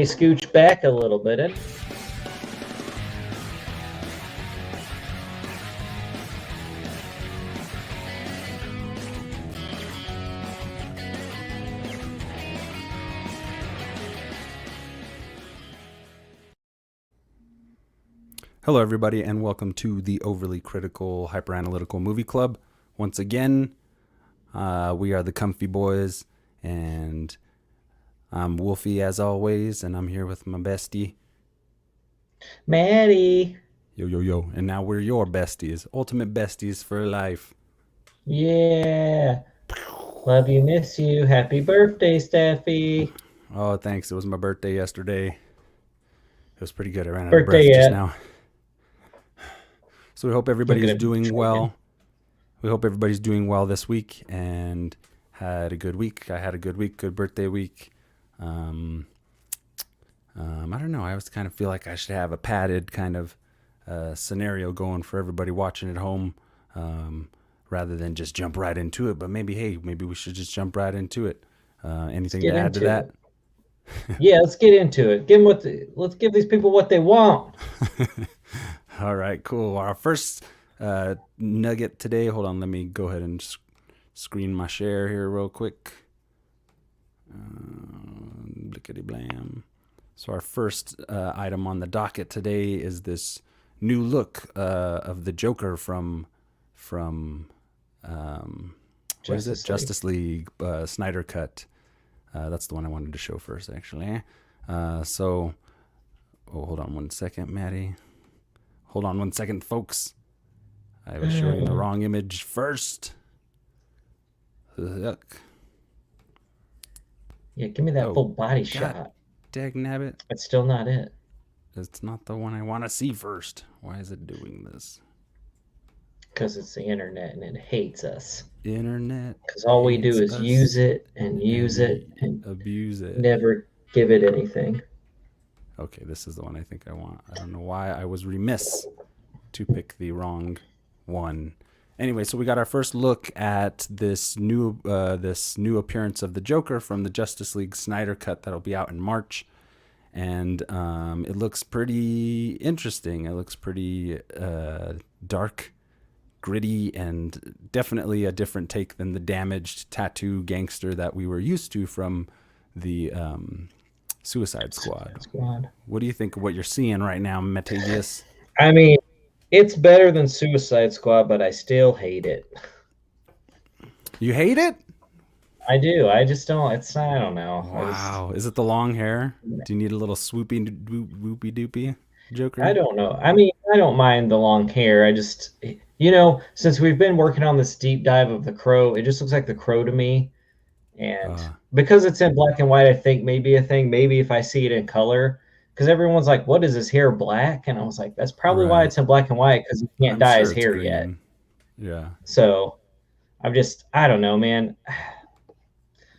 Scooch back a little bit. Hello, everybody, and welcome to the Overly Critical Hyperanalytical Movie Club. Once again, we are the Comfy Boys, and I'm Wolfie as always, and I'm here with my bestie, Matty. Yo, yo, yo. And now we're your besties, ultimate besties for life. Yeah. Love you, miss you. Happy birthday, Steffi. Oh, thanks. It was my birthday yesterday. It was pretty good. I ran out of Birthday breath just yet? now. So we hope everybody's doing well. We hope everybody's doing well this week and had a good week. I had a good week, good birthday week. I don't know. I always kind of feel like I should have a padded kind of scenario going for everybody watching at home, rather than just jump right into it. But maybe we should just jump right into it. Anything to add to that? Yeah, let's get into it. Let's give these people what they want. All right, cool. Our first nugget today. Hold on, let me go ahead and screen my share here real quick. Blickety blam. So our first item on the docket today is this new look of the Joker from what is it? Justice League Snyder Cut. That's the one I wanted to show first, actually. Hold on one second, Matty. Hold on one second, folks. I was showing the wrong image first. Look. Yeah, give me that full body shot. Dagnabbit. That's still not it. It's not the one I want to see first. Why is it doing this? Because it's the internet and it hates us. Internet. Because all we do is use it and use it and abuse it. Never give it anything. Okay, this is the one I think I want. I don't know why I was remiss to pick the wrong one. Anyway, so we got our first look at this new appearance of the Joker from the Justice League Snyder Cut that'll be out in March, and it looks pretty interesting. It looks pretty dark, gritty, and definitely a different take than the damaged tattoo gangster that we were used to from the Suicide Squad. What do you think of what you're seeing right now, Metavius? I mean, it's better than Suicide Squad, but I still hate it. You hate it? I do. I just don't. I don't know. Wow. Is it the long hair? Do you need a little swoopy whoopy doopy Joker? I don't know. I mean, I don't mind the long hair. I just, since we've been working on this deep dive of the Crow, it just looks like the Crow to me. And because it's in black and white, I think maybe a thing. Maybe if I see it in color. Because everyone's like, what is his hair black? And I was like, that's probably why it's in black and white, because he can't dye his hair yet. Yeah. So I don't know, man.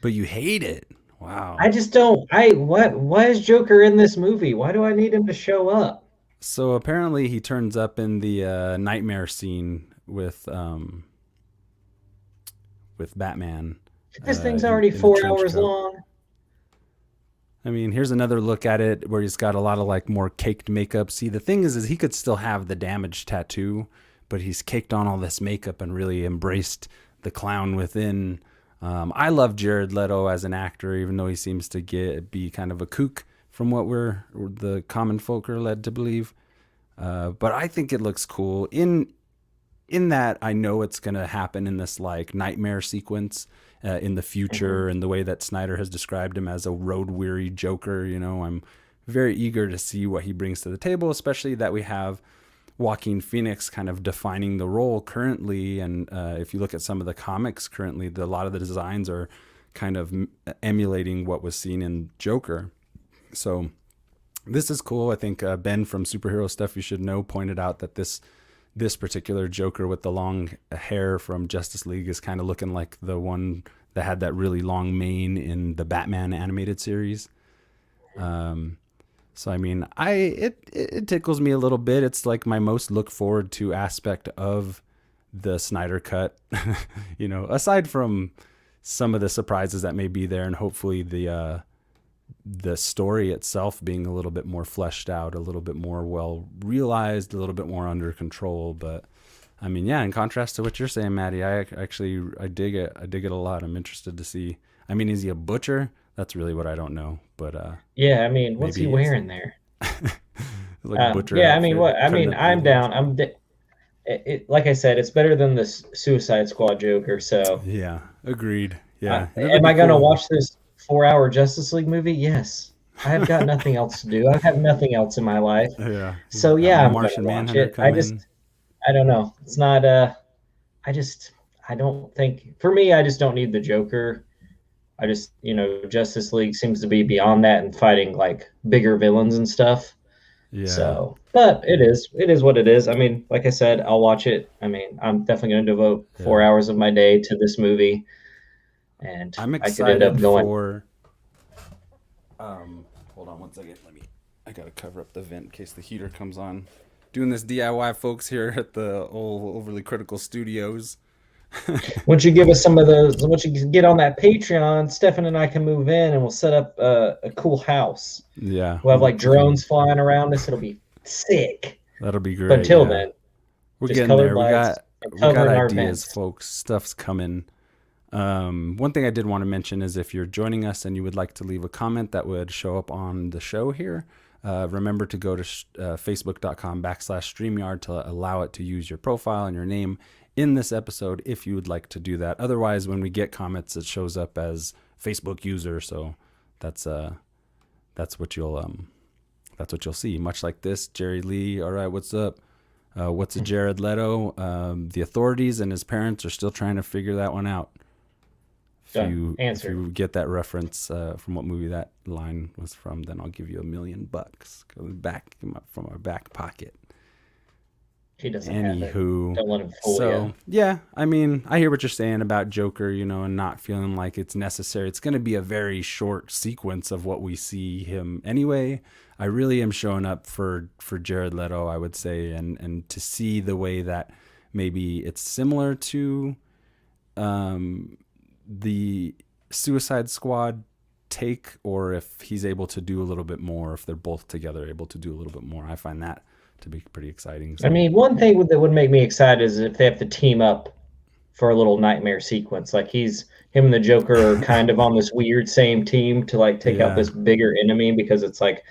But you hate it. Wow. I just don't. Why is Joker in this movie? Why do I need him to show up? So apparently he turns up in the nightmare scene with Batman. This thing's already 4 hours long. I mean, here's another look at it where he's got a lot of like more caked makeup. See, the thing is he could still have the damaged tattoo, but he's caked on all this makeup and really embraced the clown within. I love Jared Leto as an actor, even though he seems to be kind of a kook from what the common folk are led to believe. But I think it looks cool in that I know it's going to happen in this like nightmare sequence in the future, and the way that Snyder has described him as a road-weary Joker. I'm very eager to see what he brings to the table, especially that we have Joaquin Phoenix kind of defining the role currently. And if you look at some of the comics currently, a lot of the designs are kind of emulating what was seen in Joker. So this is cool. I think Ben from Superhero Stuff You Should Know pointed out that this particular Joker with the long hair from Justice League is kind of looking like the one that had that really long mane in the Batman animated series. So I mean, it tickles me a little bit. It's like my most look forward to aspect of the Snyder Cut, aside from some of the surprises that may be there, and hopefully the the story itself being a little bit more fleshed out, a little bit more well realized, a little bit more under control. But I mean, yeah, in contrast to what you're saying, Matty, I dig it. I dig it a lot. I'm interested to see. I mean, is he a butcher? That's really what I don't know. But Yeah, I mean, what's maybe he he is. wearing there? Like butcher Yeah, I mean, outfit, what? I cutting mean, up the I'm onions. down. Like I said, it's better than the Suicide Squad Joker. So, Yeah, agreed. Yeah, it'll am be I gonna cool. watch this 4-hour Justice League movie? Yes. I have got nothing else to do. I have nothing else in my life. Yeah, So got yeah, I'm gonna Martian watch Manhunter it. coming. I don't know. It's not I just I don't think for me I just don't need the Joker. I just, Justice League seems to be beyond that and fighting like bigger villains and stuff. Yeah, So, but it is what it is. I mean, like I said, I'll watch it. I mean, I'm definitely going to devote four yeah. hours of my day to this movie, and I'm I could end up excited going. for. Hold on one second. I gotta cover up the vent in case the heater comes on. Doing this DIY, folks, here at the old Overly Critical Studios. Once you give us some of those, once you get on that Patreon, Stefan and I can move in, and we'll set up a cool house. Yeah, We'll have like drones flying around us. It'll be sick. that'll be But great. until Yeah, then, we're just getting colored there. We lights got and we got covering our ideas, vents. folks. Stuff's coming. One thing I did want to mention is if you're joining us and you would like to leave a comment that would show up on the show here, remember to go to facebook.com/StreamYard to allow it to use your profile and your name in this episode if you would like to do that. Otherwise, when we get comments, it shows up as Facebook user. So that's what you'll see. Much like this, Jerry Lee. All right, what's up? What's a Jared Leto? The authorities and his parents are still trying to figure that one out. Done. If Answer. you get that reference from what movie that line was from, then I'll give you $1 million. Go back from our back pocket. He doesn't have it. Anywho, Don't let him fool so you. yeah, I mean, I hear what you're saying about Joker, and not feeling like it's necessary. It's going to be a very short sequence of what we see him anyway. I really am showing up for Jared Leto, I would say, and to see the way that maybe it's similar to the Suicide Squad take, or if he's able to do a little bit more, if they're both together able to do a little bit more. I find that to be pretty exciting. So. I mean, one thing that would make me excited is if they have to team up for a little nightmare sequence. Like him and the Joker are kind of on this weird same team to like take out Yeah, this bigger enemy because it's like,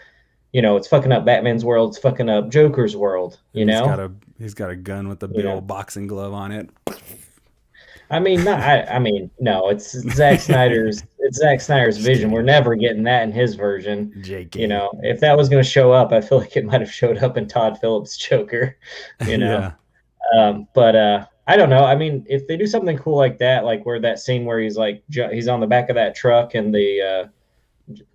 it's fucking up Batman's world, it's fucking up Joker's world, and he's got a gun with a big old boxing glove on it. I mean, not. I mean, no. It's Zack Snyder's Just vision. We're kidding. never getting that in his version. JK. If that was going to show up, I feel like it might have showed up in Todd Phillips' Joker. You know, Yeah. but I don't know. I mean, if they do something cool like that, like where that scene where he's like he's on the back of that truck and the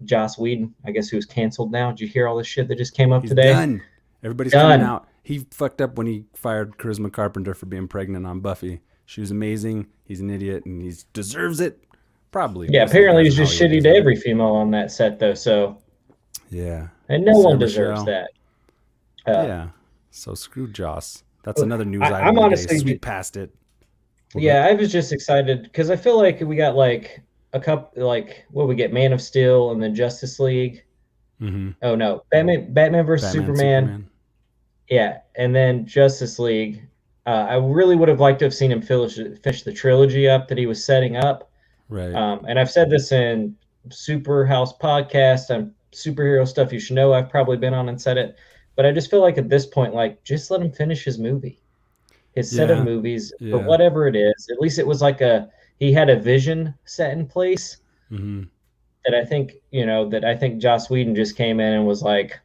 Joss Whedon, I guess who's canceled now. Did you hear all this shit that just came up He's today? done. Everybody's coming Done. out. He fucked up when he fired Charisma Carpenter for being pregnant on Buffy. She was amazing. He's an idiot and he deserves it. Probably. Yeah, Most of the apparently guys he's in just Hollywood shitty to deserve it. every female on that set, though. So, Yeah. and no Sarah one deserves Michelle. that. Uh, Yeah. So screw Joss. That's another news item I'm of the day. honestly, Sweep past it. We'll go. yeah, I was just excited because I feel like we got like a couple, like what we get, Man of Steel and then Justice League. Mm-hmm. Oh no, Batman versus Batman, Superman. Superman. Yeah, and then Justice League. I really would have liked to have seen him finish the trilogy up that he was setting up. Right. And I've said this in Super House podcast and superhero stuff you should know. I've probably been on and said it, but I just feel like at this point, like just let him finish his movie, his set of Yeah. movies, or Yeah. whatever it is. At least it was like he had a vision set in place Mm-hmm. that I think Joss Whedon just came in and was like,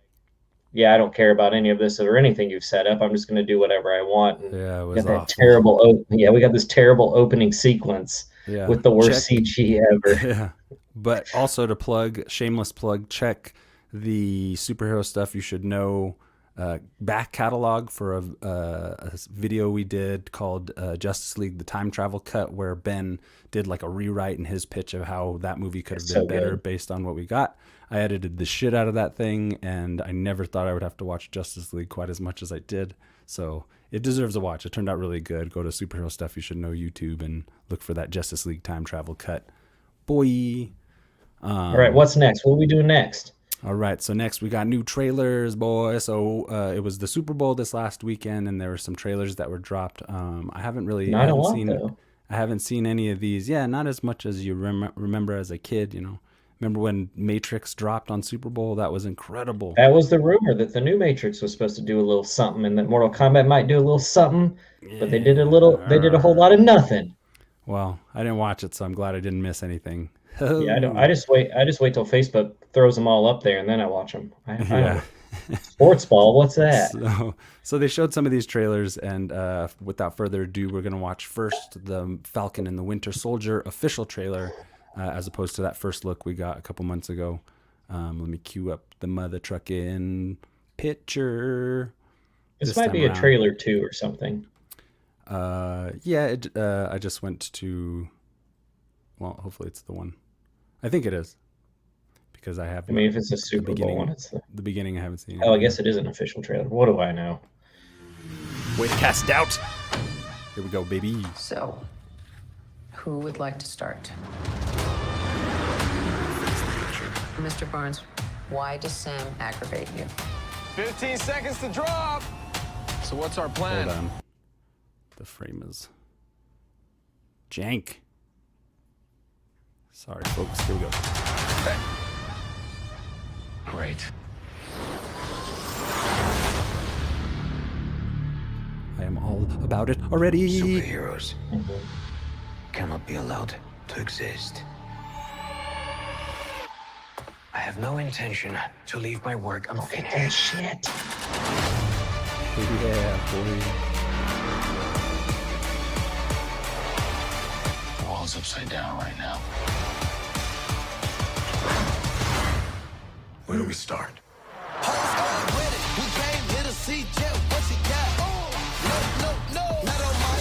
yeah, I don't care about any of this or anything you've set up. I'm just going to do whatever I want. And Yeah, it we was got that awful. we got this terrible opening sequence Yeah. with the worst Check. CG ever. Yeah. But also to plug, shameless plug, check the superhero stuff you should know back catalog for a video we did called Justice League: The Time Travel Cut, where Ben did like a rewrite in his pitch of how that movie could have It's been so better good. based on what we got. I edited the shit out of that thing, and I never thought I would have to watch Justice League quite as much as I did. So it deserves a watch. It turned out really good. Go to Superhero Stuff You Should Know YouTube and look for that Justice League Time Travel Cut. Boy. All right, what's next? What are we doing next? All right, so next we got new trailers, boy. So it was the Super Bowl this last weekend, and there were some trailers that were dropped. I Not a lot though. haven't seen any of these. Yeah, not as much as you remember as a kid. Remember when Matrix dropped on Super Bowl? That was incredible. That was the rumor that the new Matrix was supposed to do a little something, and that Mortal Kombat might do a little something, but they did a little. They did a whole lot of nothing. Well, I didn't watch it, so I'm glad I didn't miss anything. Yeah, I don't. I just wait. I just wait till Facebook throws them all up there, and then I watch them. I Yeah. don't. Sports ball. What's that? So they showed some of these trailers, and without further ado, we're gonna watch first the Falcon and the Winter Soldier official trailer, as opposed to that first look we got a couple months ago. Let me cue up the mother trucking picture. This might be a trailer too, or something. Yeah. I just went to. Well, hopefully it's the one. I think it is. Because I have. I mean, if it's a Super Bowl one, it's the beginning. I haven't seen. Oh, I guess it is an official trailer. What do I know? Way to cast doubt. Here we go, baby. So, who would like to start? Mr. Barnes, why does Sam aggravate you? 15 seconds to drop. So what's our plan? Hold on. The frame is jank. Sorry, folks. Here we go. Hey. Great. I am all about it already. Superheroes cannot be allowed to exist. I have no intention to leave my work unfinished. Shit. Yeah, boy. The world's upside down right now. Where do we start?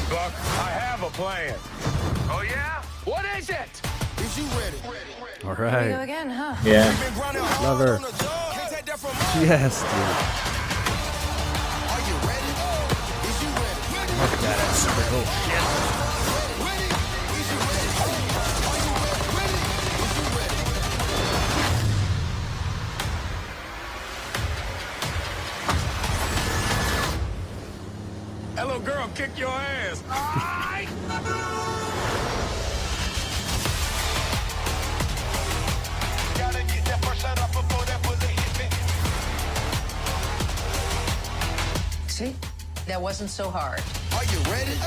Buck, I have a plan. Oh yeah? What is it? Is you ready? All right. You again, huh? Yeah. Love her. Yes, dude. Are you ready? Is you ready? Look at that. Super cool shit. Hello, girl, kick your ass. Gotta get that first shot off before that bullet hit me. See? That wasn't so hard. Are you ready?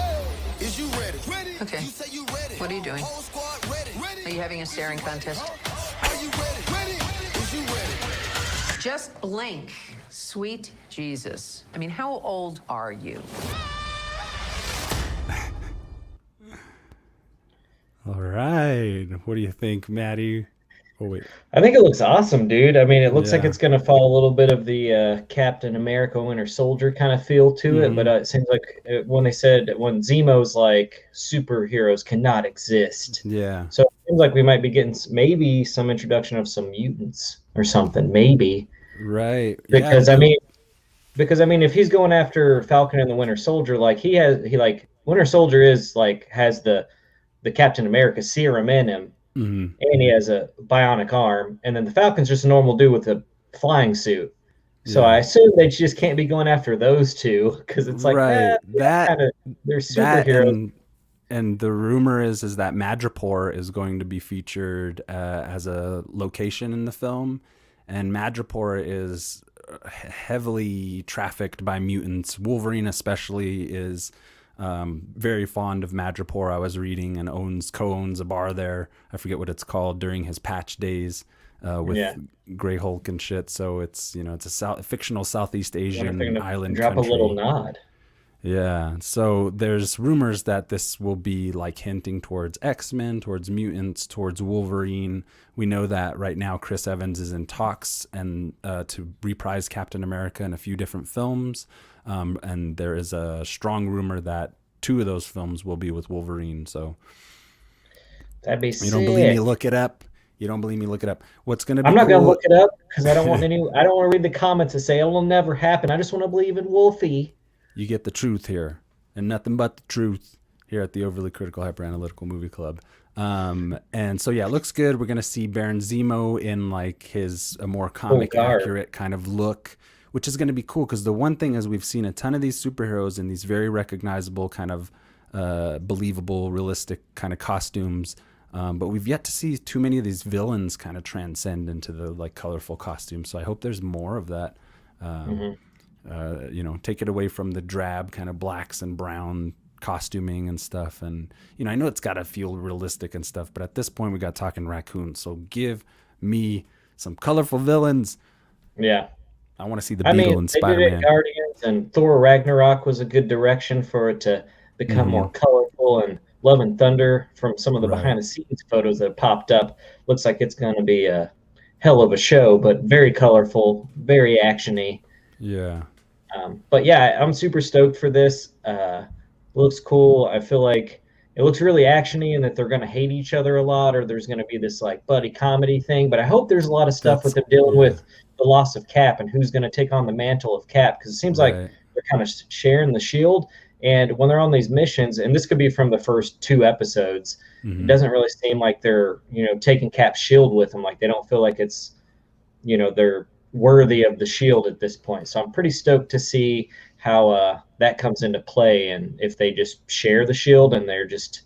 Is you ready? Okay. You say you ready. What are you doing? Whole squad ready. Are you having a staring contest? Are you ready? Is you ready? Just blink. Sweet Jesus. I mean, how old are you? All right. What do you think, Matty? Oh, wait. I think it looks awesome, dude. I mean, it looks like Yeah. it's going to follow a little bit of the Captain America Winter Soldier kind of feel to it, but it seems like when Zemo's like superheroes cannot exist. Yeah. So it seems like we might be getting maybe some introduction of some mutants or something, maybe. Right. Because yeah, I mean, if he's going after Falcon and the Winter Soldier, like Winter Soldier has the Captain America serum in him. Mm-hmm. And he has a bionic arm, and then the Falcon's just a normal dude with a flying suit. So Yeah. I assume they just can't be going after those two because it's like Right. they're That superheroes. and the rumor is that Madripoor is going to be featured as a location in the film, and Madripoor is heavily trafficked by mutants. Wolverine especially is very fond of Madripoor. I was reading, and co-owns a bar there. I forget what it's called during his patch days with Grey Hulk and shit. So it's it's a fictional Southeast Asian island drop country. a little nod. Yeah. So there's rumors that this will be like hinting towards X-Men, towards mutants, towards Wolverine. We know that right now Chris Evans is in talks and to reprise Captain America in a few different films. And there is a strong rumor that 2 of those films will be with Wolverine. So That'd be you don't believe me? Look it up. You don't believe me? Look it up. What's going to be I'm not cool? gonna look it up because I don't want to read the comments that say it'll never happen. I just want to believe in Wolfie. You get the truth here, and nothing but the truth here at the Overly Critical Hyper Analytical Movie Club. And so yeah, it looks good. We're gonna see Baron Zemo in like his a more Cool comic garb. accurate kind of look, which is gonna be cool because the one thing is we've seen a ton of these superheroes in these very recognizable kind of believable, realistic kind of costumes. But we've yet to see too many of these villains kind of transcend into the like colorful costumes. So I hope there's more of that. You know, take it away from the drab kind of blacks and brown costuming and stuff. And, you know, I know it's got to feel realistic and stuff, but at this point we got talking raccoons. So give me some colorful villains. Yeah. I want to see the I Beetle mean, and they did it in Spider-Man. Guardians, and Thor Ragnarok was a good direction for it to become more colorful. And Love and Thunder, from some of the Right. behind the scenes photos that popped up, looks like it's going to be a hell of a show, but very colorful, very actiony. Yeah. But yeah, I'm super stoked for this. Looks cool. I feel like it looks really actiony, and that they're going to hate each other a lot, or there's going to be this like buddy comedy thing. But I hope there's a lot of stuff with That's, them dealing yeah. with the loss of Cap and who's going to take on the mantle of Cap, because it seems like Right. they're kind of sharing the shield. And when they're on these missions, and this could be from the first 2 episodes, it doesn't really seem like they're taking Cap's shield with them. Like they don't feel like it's they're worthy of the shield at this point. So I'm pretty stoked to see how that comes into play, and if they just share the shield and they're just,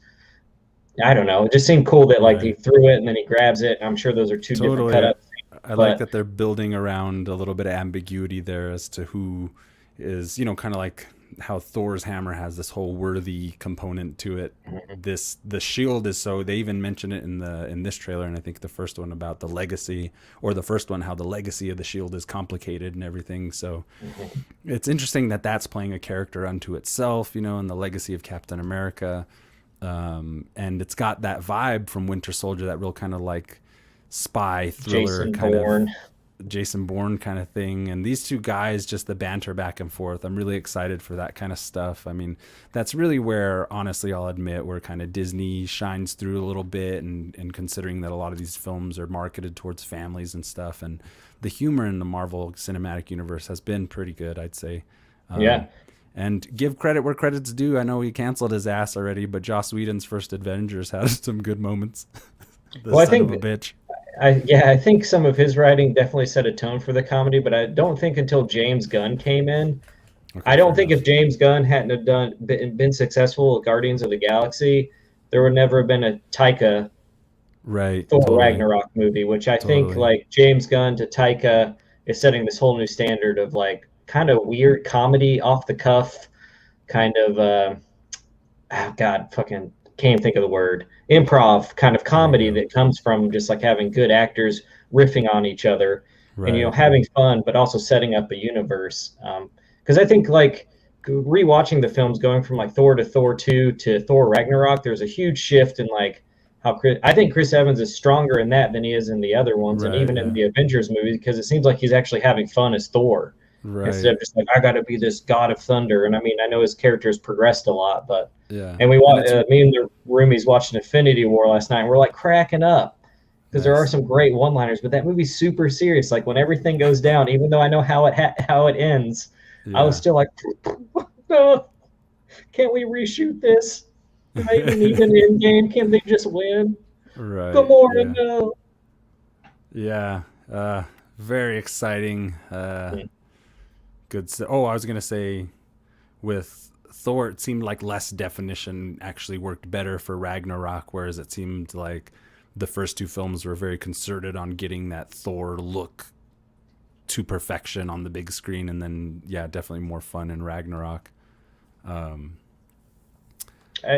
I don't know. It just seemed cool that like he Right. threw it and then he grabs it. I'm sure those are two different Totally. cutups, I like but that they're building around a little bit of ambiguity there as to who is, you know, kind of like how Thor's hammer has this whole worthy component to it. The shield is, so they even mention it in this trailer, and I think the first one about the legacy, or the first one how the legacy of the shield is complicated and everything. So it's interesting that that's playing a character unto itself, you know, in the legacy of Captain America. And it's got that vibe from Winter Soldier, that real kind of like spy thriller Jason kind Bourne. of Jason Bourne kind of thing. And these two guys, just the banter back and forth, I'm really excited for that kind of stuff. I mean, that's really where, honestly, I'll admit, where kind of Disney shines through a little bit, and considering that a lot of these films are marketed towards families and stuff, and the humor in the Marvel Cinematic Universe has been pretty good, I'd say. Yeah. And give credit where credit's due. I know he canceled his ass already, but Joss Whedon's first Avengers had some good moments. The Well, I son of think a bitch. I think some of his writing definitely set a tone for the comedy, but I don't think until James Gunn came in. Okay, I don't fair think enough. if James Gunn hadn't have been successful with Guardians of the Galaxy, there would never have been a Taika Right, Thor totally, Ragnarok movie, which I think totally. like James Gunn to Taika is setting this whole new standard of like kind of weird comedy, off the cuff, kind of oh God, fucking can't even think of the word, improv kind of There you comedy go. that comes from just like having good actors riffing on each other, and Right. having fun, but also setting up a universe. Because I think like rewatching the films, going from like Thor to Thor 2 to Thor Ragnarok, there's a huge shift in like how I think Chris Evans is stronger in that than he is in the other ones, and Right, even in yeah. the Avengers movies, because it seems like he's actually having fun as Thor instead Right. of just like I got to be this god of thunder. And I mean, I know his character has progressed a lot, but Yeah. and And it's me and the roomies watched Infinity War last night, and we're like cracking up because there are nice. some great one-liners, but that movie's super serious. Like when everything goes down, even though I know how it ends, I was Yeah. still like, oh, can't we reshoot this? Do they even need an end game? Can't they just win? Right. Gamora, Yeah. no. Yeah. Very exciting. Good. Oh, I was gonna say, with Thor, it seemed like less definition actually worked better for Ragnarok, whereas it seemed like the first two films were very concerted on getting that Thor look to perfection on the big screen, and then yeah, definitely more fun in Ragnarok. I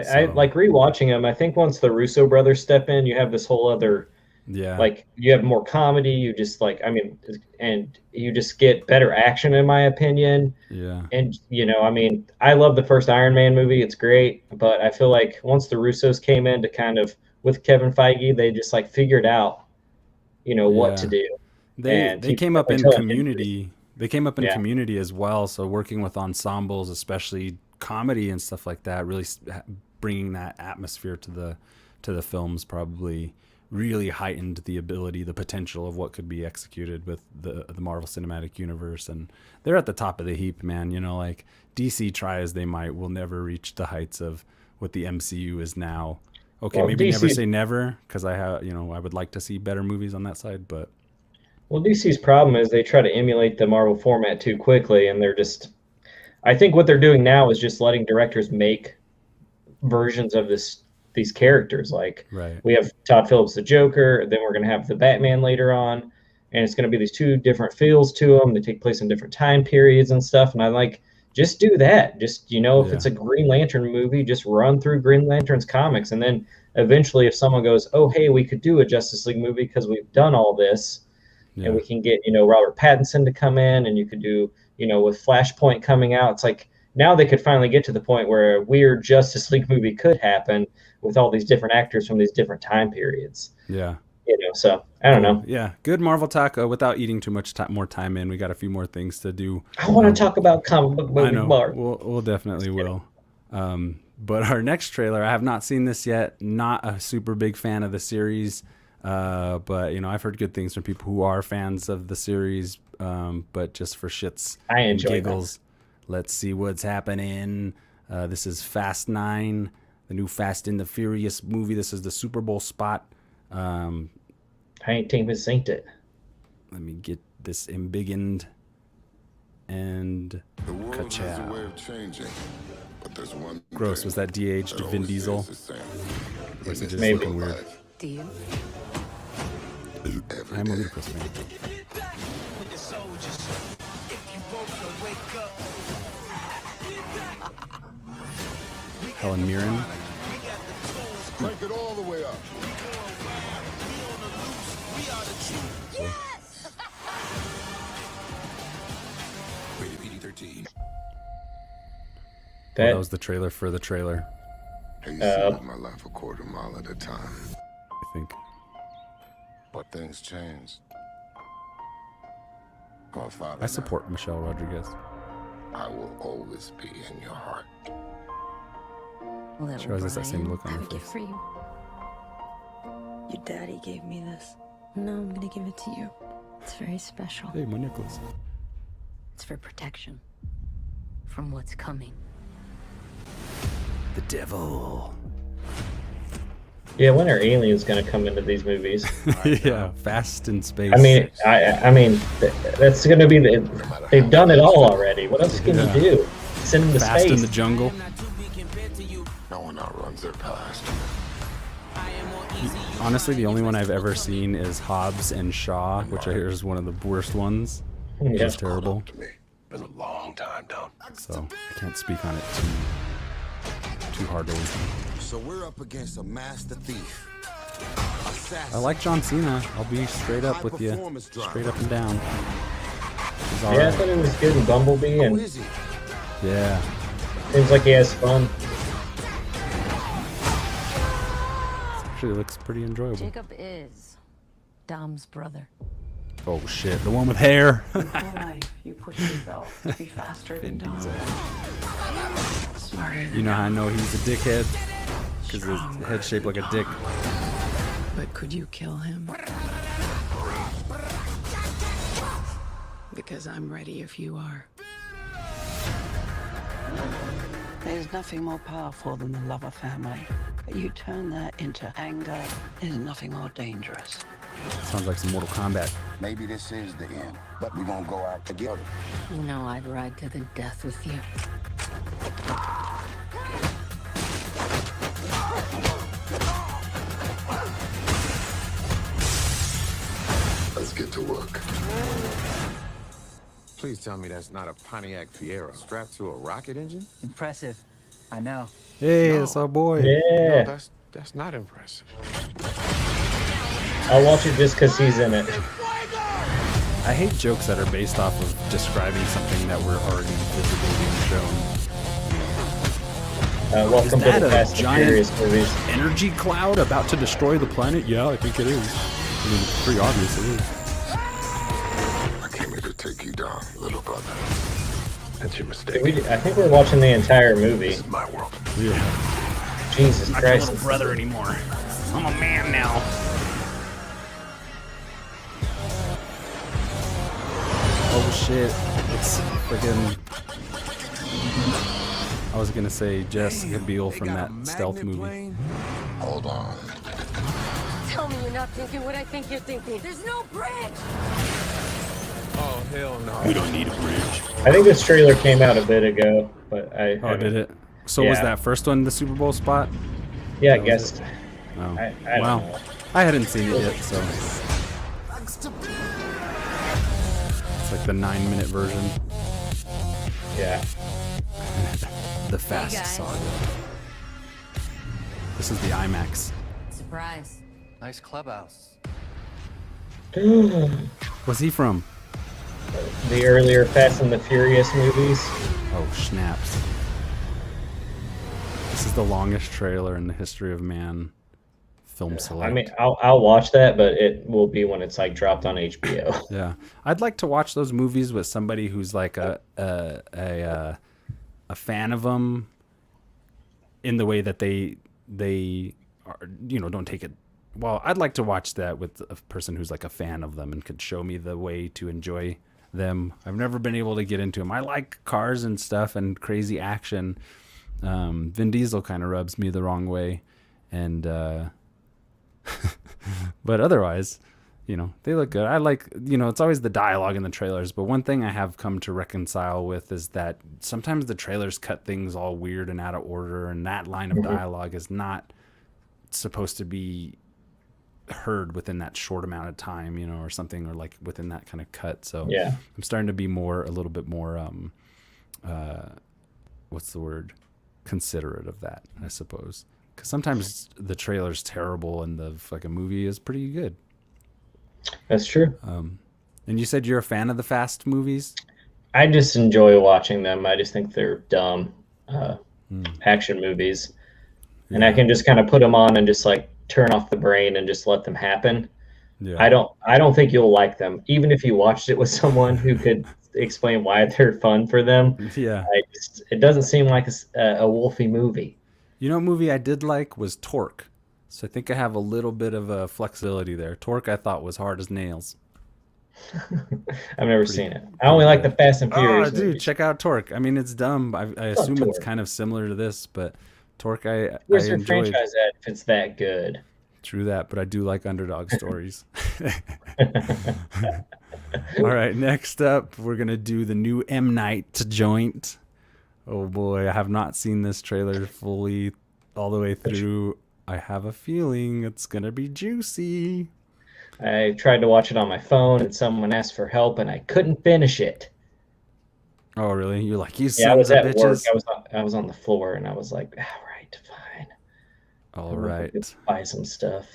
So like rewatching them. I think once the Russo brothers step in, you have this whole other yeah, like you have more comedy. You just like I mean, and you just get better action, in my opinion. yeah, And I mean, I love the first Iron Man movie. It's great, but I feel like once the Russos came in to kind of with Kevin Feige, they just like figured out, what to yeah. do, and They he's came up definitely in telling him. Community. They came up in Yeah, Community as well. So working with ensembles, especially comedy and stuff like that, really bringing that atmosphere to the films probably really heightened the ability, the potential of what could be executed with the Marvel Cinematic Universe. And they're at the top of the heap, man. You know, like DC, try as they might, will never reach the heights of what the MCU is now, Okay, Well, maybe never DC say never, because I have, I would like to see better movies on that side, but Well, DC's problem is they try to emulate the Marvel format too quickly, and they're just. I think what they're doing now is just letting directors make versions of these characters. Like right. we have Todd Phillips the Joker, then we're going to have the Batman later on, and it's going to be these two different feels to them. They take place in different time periods and stuff. And I like just do that. Just if Yeah. it's a Green Lantern movie, just run through Green Lantern's comics, and then eventually, if someone goes, "Oh, hey, we could do a Justice League movie because we've done all this," and Yeah. we can get Robert Pattinson to come in, and you could do with Flashpoint coming out. It's like now they could finally get to the point where a weird Justice League movie could happen with all these different actors from these different time periods. Yeah. So I don't know. Yeah, good Marvel talk without eating too much more time in. We got a few more things to do. I want to talk about comic book movie. I know. Bar. We'll definitely will. But our next trailer, I have not seen this yet. Not a super big fan of the series, but I've heard good things from people who are fans of the series. But just for shits and giggles, let's see what's happening. This is Fast 9, the new Fast and the Furious movie. This is the Super Bowl spot. I ain't even synced it. Let me get this embiggened and The world has a ka-chow. way of changing, but there's one Gross. thing Was that DH that Vin always Diesel? stays the same. Or is it In just Maybe. looking weird? life, Do you? every I'm a day. ludicrous fan. Helen Mirren. Crank it all the way up. Rated PG-13. That was the trailer for the trailer, I used to live my life a quarter mile at a time, I think. but things changed. My father, I support Michelle Rodriguez. I will always be in your heart. She always has that same look on I her have a gift face. for you. Your daddy gave me this. No, I'm gonna give it to you. It's very special. Hey, my necklace. It's for protection from what's coming. The devil. Yeah, when are aliens going to come into these movies? Yeah, Fast in Space. I mean, that's going to be they've done it all already. What else can you do? Send them to Fast space. in the Jungle. No one outruns their past. Honestly, the only one I've ever seen is Hobbs and Shaw, which I hear is one of the worst ones. Yeah. It's terrible. To me, been a long time down. So I can't speak on it too heartily. So we're up against a master thief. I like John Cena. I'll be straight up with you. Straight up and down. He's all Yeah, I right. thought it was good in Bumblebee, Who and is he? Yeah. seems like he has fun. Actually looks pretty enjoyable. Jacob is Dom's brother. Oh shit, the one with hair. You push yourself to be faster than Dom. Smarter than You know how I know he's a dickhead? Because his head's shaped like a dick. But could you kill him? Because I'm ready if you are. There's nothing more powerful than the love of family. But you turn that into anger, there's nothing more dangerous. Sounds like some Mortal Kombat. Maybe this is the end, but we're gonna go out together. You know I'd ride to the death with you. Let's get to work. Please tell me that's not a Pontiac Fiero strapped to a rocket engine? Impressive. I know. Hey, that's our boy. Yeah, No, that's not impressive. I'll watch it just because he's in it. I hate jokes that are based off of describing something that we're already visibly being shown. Welcome to that the a Fast and giant- Furious movies. Energy cloud about to destroy the planet? Yeah, I think it is. I mean, it's pretty obvious it is. I came here to take you down, little brother. That's your mistake. I think we're watching the entire movie. This is my world. Yeah. Jesus Not your Christ. little brother anymore. I'm a man now. Oh shit. It's freaking. I was gonna say Jessica Biel from that stealth movie. Hold on. Tell me you're not thinking what I think you're thinking. There's no bridge! Oh, hell no. We don't need a bridge. I think this trailer came out a bit ago, but I Oh, did it? So Yeah. was that first one the Super Bowl spot? Yeah, I That was guess. it? Oh. I don't Well, know. I hadn't seen it yet, so it's like the 9-minute version. Yeah. The fast guys. saga. This is the IMAX. Surprise. Nice clubhouse. What's he from? The earlier Fast and the Furious movies. Oh, snaps. This is the longest trailer in the history of man. Film select. I mean, I'll watch that, but it will be when it's like dropped on HBO. Yeah, I'd like to watch those movies with somebody who's like a fan of them, in the way that they are, don't take it. Well, I'd like to watch that with a person who's like a fan of them and could show me the way to enjoy them. I've never been able to get into them. I like cars and stuff and crazy action. Vin Diesel kind of rubs me the wrong way, and but otherwise, they look good. I like, it's always the dialogue in the trailers, but one thing I have come to reconcile with is that sometimes the trailers cut things all weird and out of order, and that line of dialogue is not supposed to be heard within that short amount of time, or something, or like within that kind of cut. So Yeah. I'm starting to be a little bit more, what's the word? Considerate of that, I suppose. Because sometimes the trailer's terrible and the fucking movie is pretty good. That's true. And you said you're a fan of the Fast movies? I just enjoy watching them. I just think they're dumb action movies. And I can just kind of put them on and just like turn off the brain and just let them happen. Yeah. I don't think you'll like them, even if you watched it with someone who could explain why they're fun for them. Yeah. It doesn't seem like a Wolfie movie. What movie I did like was Torque. So I think I have a little bit of a flexibility there. Torque I thought was hard as nails. I've never seen it. I only like the Fast and Furious. Oh, dude, movies. check out Torque. I mean, it's dumb. I assume it's Torque. kind of similar to this, but Torque I Where's your enjoyed. franchise at if it's that good? True that, but I do like underdog stories. All right, next up, we're going to do the new M. Night joint. Oh boy, I have not seen this trailer fully all the way through. I have a feeling it's going to be juicy. I tried to watch it on my phone and someone asked for help and I couldn't finish it. Oh, really? You're like, you Yeah, I was sons of at work. bitches. I was on the floor and I was like, all right, fine. All right. Buy some stuff.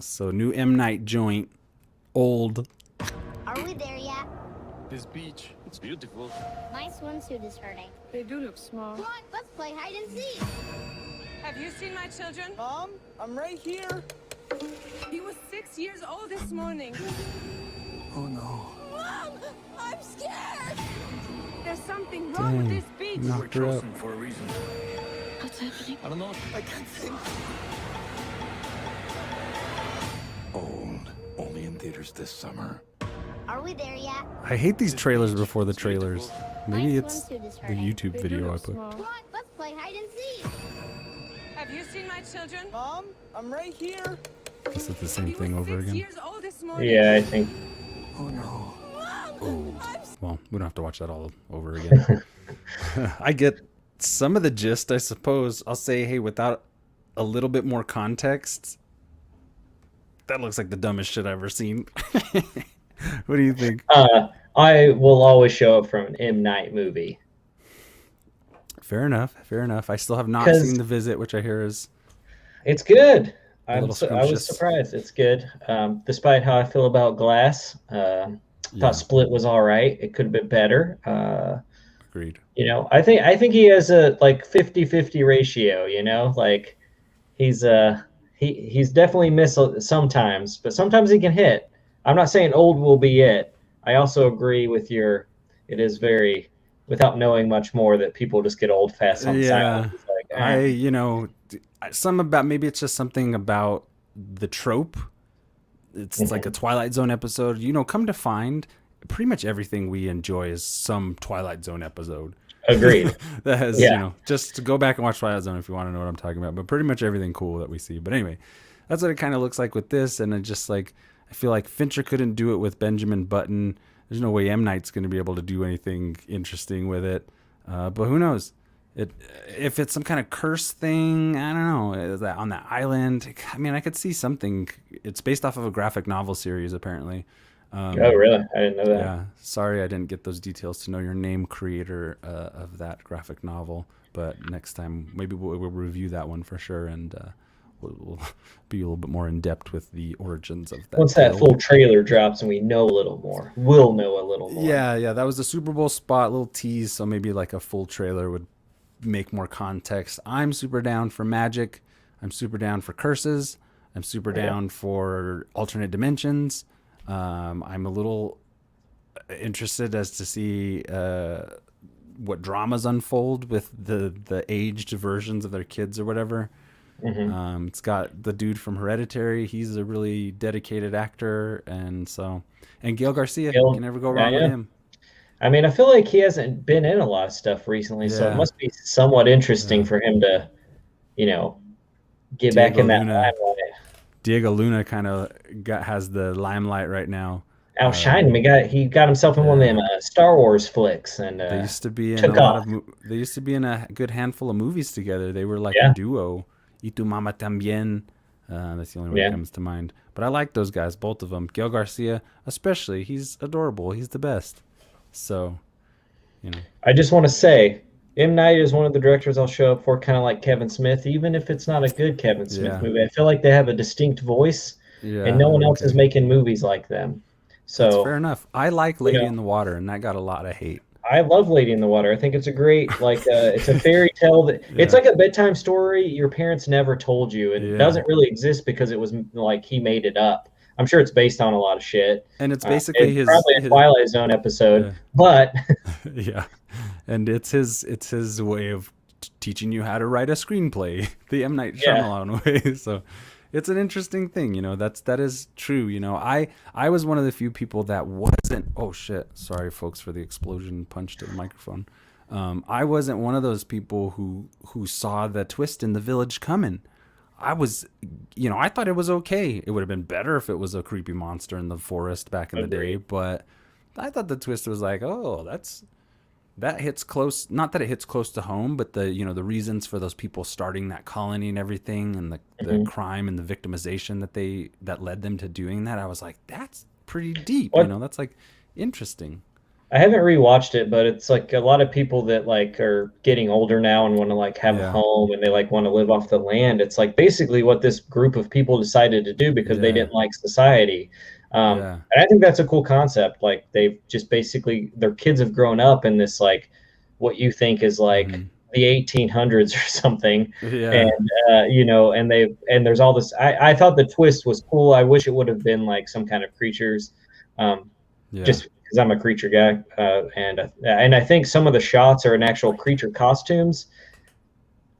So new M. Night joint. Old. Are we there yet? This beach, it's beautiful. My swimsuit is hurting. They do look small. Come on, let's play hide and seek. Have you seen my children? Mom, I'm right here. He was 6 years old this morning. Oh no. Mom, I'm scared. There's something wrong with this beach. Knocked her up. For a reason. What's happening? I don't know. I can't think. Old. Only in theaters this summer. Are we there yet? I hate these trailers before the trailers. Maybe My it's swimsuit is the hurting. YouTube They do video I look put. small. Come on, let's play hide and seek. Have you seen my children? Mom, I'm right here. Is it the same He thing was over 6 again? years old this morning. Yeah, I think. Oh no. Well, we don't have to watch that all over again. I get some of the gist, I suppose. I'll say, hey, without a little bit more context, that looks like the dumbest shit I've ever seen. What do you think? I will always show up from an M. Night movie. Fair enough. Fair enough. I still have not 'Cause- seen The Visit, which I hear is It's good. A little I scrumptious. was surprised. It's good. Despite how I feel about Glass, thought Split was all right. It could have been better. agreed. I think he has a like 50-50 ratio, like he's definitely missed sometimes, but sometimes he can hit. I'm not saying Old will be it. I also agree with it is very, without knowing much more, that people just get old fast on silence. It's like, Maybe it's just something about the trope. It's like a Twilight Zone episode. Come to find, pretty much everything we enjoy is some Twilight Zone episode. Agreed. That has, just go back and watch Twilight Zone if you want to know what I'm talking about. But pretty much everything cool that we see. But anyway, that's what it kind of looks like with this. And I just I feel like Fincher couldn't do it with Benjamin Button. There's no way M. Night's going to be able to do anything interesting with it. But who knows? If it's some kind of curse thing, I don't know. Is that on that island? I mean, I could see something. It's based off of a graphic novel series, apparently. Oh, really? I didn't know that. Yeah. Sorry, I didn't get those details to know your name, creator of that graphic novel. But next time, maybe we'll review that one for sure, and we'll be a little bit more in depth with the origins of that. Once that full trailer drops and we know a little more, we'll know a little more. Yeah. That was the Super Bowl spot, little tease. So maybe like a full trailer would make more context. I'm super down for magic. I'm super down for curses. I'm super down for alternate dimensions. I'm a little interested as to see what dramas unfold with the aged versions of their kids or whatever. It's got the dude from Hereditary. He's a really dedicated actor, and Gael Garcia, you can never go wrong with him. I mean, I feel like he hasn't been in a lot of stuff recently, so it must be somewhat interesting for him to, get back in that limelight. Diego Luna kind of has the limelight right now. Outshined him. He got himself in one of them Star Wars flicks, and they used to be in they used to be in a good handful of movies together. They were like a duo. Y tu mama también. That's the only one that comes to mind. But I like those guys, both of them. Gael Garcia, especially. He's adorable. He's the best. So, I just want to say, M. Night is one of the directors I'll show up for, kind of like Kevin Smith, even if it's not a good Kevin Smith movie. I feel like they have a distinct voice, and no one else is making movies like them. So that's fair enough. I like Lady in the Water, and that got a lot of hate. I love Lady in the Water. I think it's a great, it's a fairy tale that it's like a bedtime story your parents never told you, and it doesn't really exist because it was like he made it up. I'm sure it's based on a lot of shit, and it's basically probably a Twilight Zone episode, but and it's his way of teaching you how to write a screenplay, the M. Night Shyamalan way. So it's an interesting thing, that is true. I was one of the few people that wasn't. Oh shit! Sorry, folks, for the explosion punch to the microphone. I wasn't one of those people who saw the twist in The Village coming. I was, I thought it was okay. It would have been better if it was a creepy monster in the forest back in the day, but I thought the twist was like, oh, that hits close. Not that it hits close to home, but the reasons for those people starting that colony and everything, and the crime and the victimization that led them to doing that. I was like, that's pretty deep. That's like interesting. I haven't rewatched it, but it's like a lot of people that are getting older now and want to have a home, and they want to live off the land. It's like basically what this group of people decided to do because they didn't like society. And I think that's a cool concept. They've just basically, their kids have grown up in this what you think is the 1800s or something. And and there's all this. I thought the twist was cool. I wish it would have been some kind of creatures. Just because I'm a creature guy, and I think some of the shots are in actual creature costumes,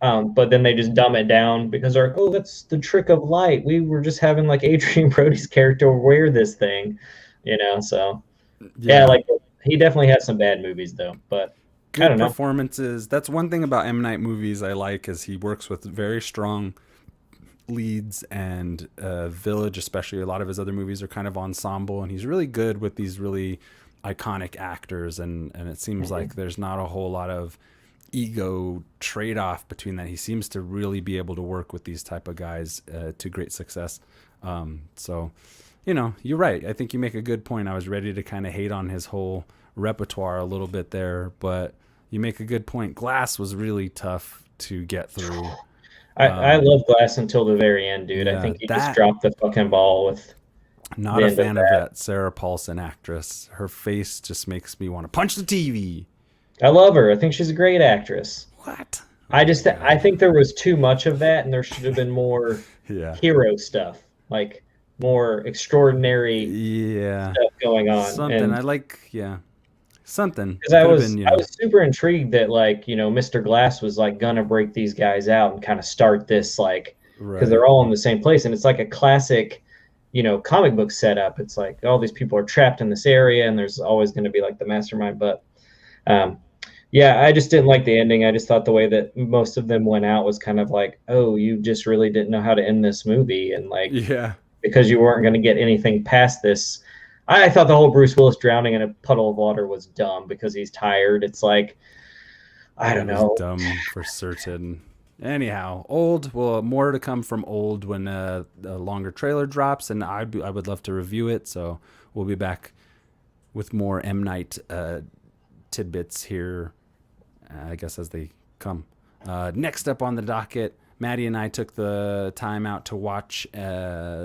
but then they just dumb it down because they're like, oh, that's the trick of light. We were just having Adrian Brody's character wear this thing, So he definitely has some bad movies though, but good I don't know. Performances. That's one thing about M. Night movies I like is he works with very strong leads, and Village, especially a lot of his other movies are kind of ensemble, and he's really good with these really iconic actors, and it seems like there's not a whole lot of ego trade-off between that. He seems to really be able to work with these type of guys to great success. So you're right. I think you make a good point. I was ready to kind of hate on his whole repertoire a little bit there, but you make a good point. Glass was really tough to get through. I love Glass until the very end, dude. I think he just dropped the fucking ball with. Not a fan of that Sarah Paulson actress. Her face just makes me want to punch the TV. I love her. I think she's a great actress. What? I think there was too much of that, and there should have been more hero stuff, more extraordinary stuff going on. Something something. Because I was super intrigued that Mr. Glass was gonna break these guys out and kind of start this because they're all in the same place, and it's like a classic comic book setup. It's all these people are trapped in this area, and there's always going to be the mastermind. But Yeah, I just didn't like the ending. I just thought the way that most of them went out was kind of like, oh, you just really didn't know how to end this movie, and like Yeah. because you weren't going to get anything past this. I thought the whole Bruce Willis drowning in a puddle of water was dumb because he's tired. It's like, I don't It was know. dumb for certain. Anyhow, Old. Well, more to come from Old when a longer trailer drops, and I would love to review it. So we'll be back with more M. Night tidbits here, I guess, as they come. Next up on the docket, Maddie and I took the time out to watch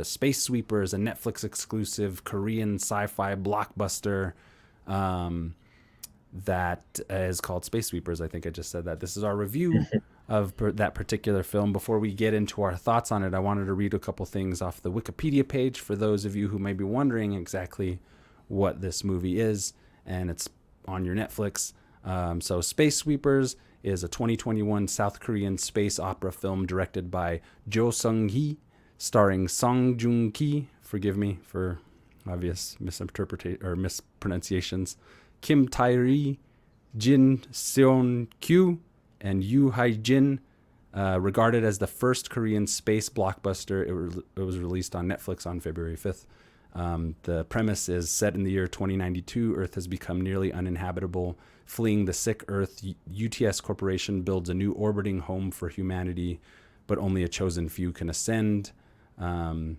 Space Sweepers, a Netflix exclusive Korean sci-fi blockbuster that is called Space Sweepers. I think I just said that. This is our review of that particular film. Before we get into our thoughts on it, I wanted to read a couple things off the Wikipedia page for those of you who may be wondering exactly what this movie is, and it's on your Netflix. So Space Sweepers is a 2021 South Korean space opera film directed by Jo Joong-Ki, starring Song Joong-Ki, forgive me for obvious mispronunciations, Kim Tae-ri, Jin Seon-kyu, and Yoo Hae-jin. Regarded as the first Korean space blockbuster, it was released on Netflix on February 5th. The premise is set in the year 2092. Earth has become nearly uninhabitable. Fleeing the sick Earth, UTS Corporation builds a new orbiting home for humanity, but only a chosen few can ascend. And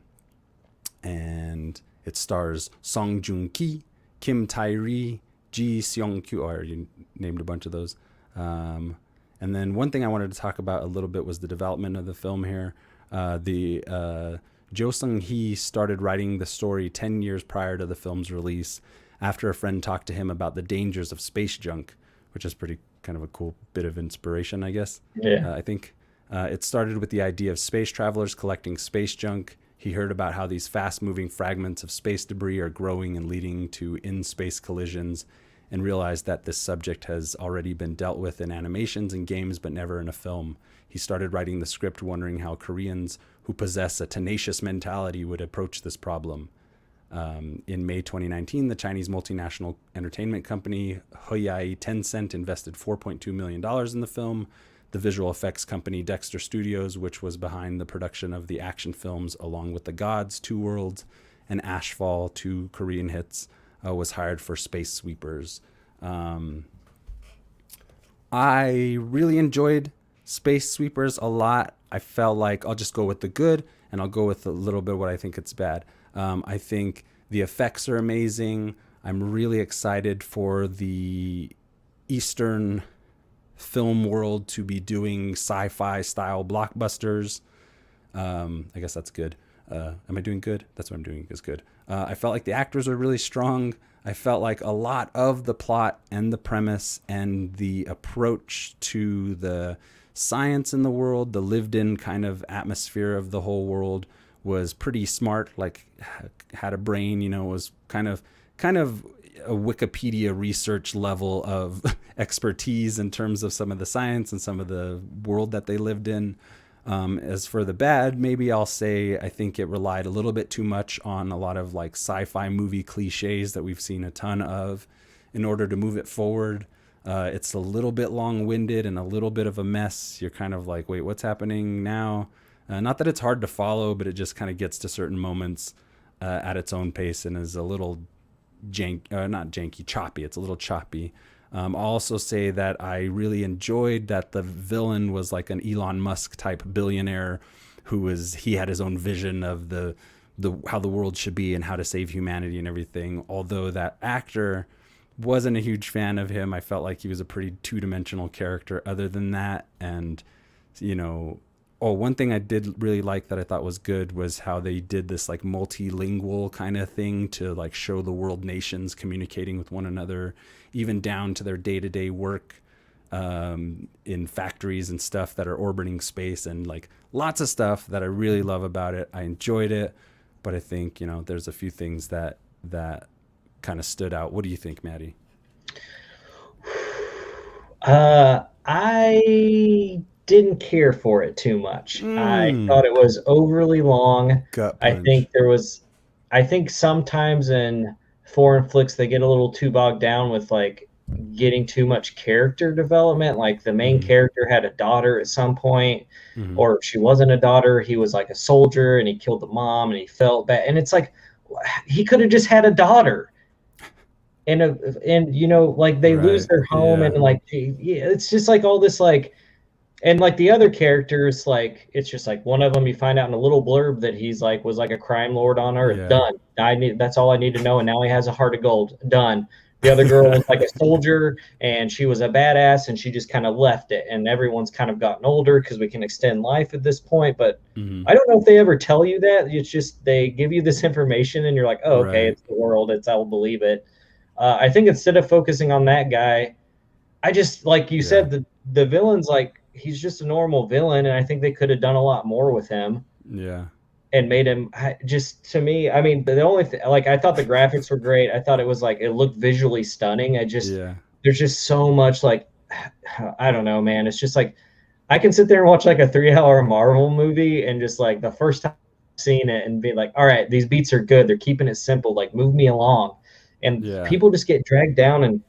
it stars Song Joong-ki, Kim Tae-ri, Ji Seong-kyu, or you named a bunch of those. And then one thing I wanted to talk about a little bit was the development of the film here. Jo Joong-ki started writing the story 10 years prior to the film's release after a friend talked to him about the dangers of space junk, which is pretty kind of a cool bit of inspiration, I guess. Yeah. I think it started with the idea of space travelers collecting space junk. He heard about how these fast-moving fragments of space debris are growing and leading to in-space collisions, and realized that this subject has already been dealt with in animations and games, but never in a film. He started writing the script wondering how Koreans who possess a tenacious mentality would approach this problem. In May 2019, the Chinese multinational entertainment company Hoyai Tencent invested $4.2 million in the film. The visual effects company Dexter Studios, which was behind the production of the action films Along with the Gods, Two Worlds, and Ashfall, two Korean hits, was hired for Space Sweepers. I really enjoyed Space Sweepers a lot. I felt like I'll just go with the good, and I'll go with a little bit what I think it's bad. I think the effects are amazing. I'm really excited for the Eastern film world to be doing sci-fi style blockbusters. I guess that's good. Am I doing good? That's what I'm doing is good. I felt like the actors are really strong. I felt like a lot of the plot and the premise and the approach to the science in the world, the lived in kind of atmosphere of the whole world, was pretty smart, like had a brain, was kind of a Wikipedia research level of expertise in terms of some of the science and some of the world that they lived in. As for the bad, maybe I'll say I think it relied a little bit too much on a lot of like sci-fi movie cliches that we've seen a ton of in order to move it forward. It's a little bit long-winded and a little bit of a mess. You're kind of like, wait, what's happening now? Not that it's hard to follow, but it just kind of gets to certain moments at its own pace and is a little choppy. It's a little choppy. I'll also say that I really enjoyed that the villain was like an Elon Musk type billionaire he had his own vision of the how the world should be and how to save humanity and everything. Although that actor wasn't a huge fan of him. I felt like he was a pretty two-dimensional character other than that. And, one thing I did really like that I thought was good was how they did this like multilingual kind of thing to like show the world nations communicating with one another, even down to their day-to-day work in factories and stuff that are orbiting space, and like lots of stuff that I really love about it. I enjoyed it, but I think, there's a few things that kind of stood out. What do you think, Maddie? I didn't care for it too much. I thought it was overly long. Gut punch. I think sometimes in foreign flicks they get a little too bogged down with like getting too much character development. Like the main character had a daughter at some point, or if she wasn't a daughter, he was like a soldier and he killed the mom and he felt bad. And it's like he could have just had a daughter. And you know, like they lose their home and like yeah, it's just like all this like. And like the other characters, like it's just like one of them you find out in a little blurb that he's like was like a crime lord on Earth. Yeah. Done. That's all I need to know. And now he has a heart of gold. Done. The other girl was like a soldier and she was a badass and she just kind of left it. And everyone's kind of gotten older because we can extend life at this point. But I don't know if they ever tell you that. It's just they give you this information and you're like, oh, okay, it's the world. I'll believe it. I think instead of focusing on that guy, I just like you said, the villain's like he's just a normal villain, and I think they could have done a lot more with him. Yeah. And made him just to me. I mean, the only thing, like I thought the graphics were great. I thought it was like it looked visually stunning. There's just so much like I don't know, man. It's just like I can sit there and watch like a 3-hour Marvel movie and just like the first time I've seen it and be like, all right, these beats are good. They're keeping it simple. Like move me along. And people just get dragged down and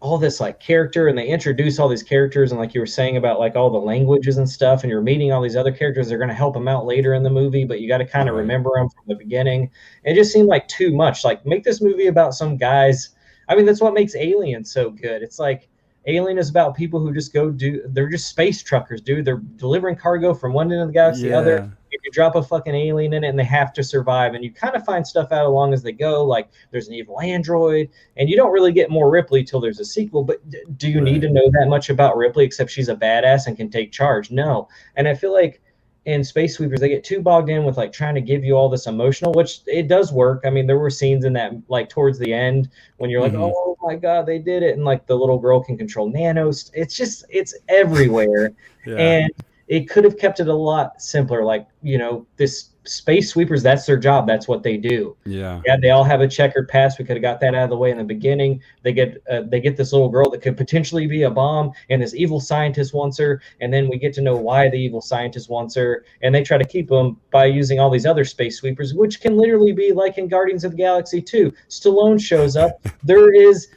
all this like character, and they introduce all these characters, and like you were saying about like all the languages and stuff, and you're meeting all these other characters that are going to help them out later in the movie, but you got to kind of remember them from the beginning. It just seemed like too much. Like make this movie about some guys. I mean, that's what makes Alien so good. It's like Alien is about people who just they're just space truckers, dude. They're delivering cargo from one end of the galaxy to the other. If you drop a fucking alien in it and they have to survive, and you kind of find stuff out along as they go, like there's an evil android, and you don't really get more Ripley till there's a sequel, but do you need to know that much about Ripley except she's a badass and can take charge? No. And I feel like in Space Sweepers, they get too bogged in with like trying to give you all this emotional, which it does work. I mean, there were scenes in that like towards the end when you're like, oh my God, they did it. And like the little girl can control nanos. It's everywhere. And it could have kept it a lot simpler. Like, you know, this Space Sweepers, that's their job. That's what they do. Yeah, they all have a checkered past. We could have got that out of the way in the beginning. They get this little girl that could potentially be a bomb, and this evil scientist wants her, and then we get to know why the evil scientist wants her, and they try to keep them by using all these other Space Sweepers, which can literally be like in Guardians of the Galaxy 2. Stallone shows up. There is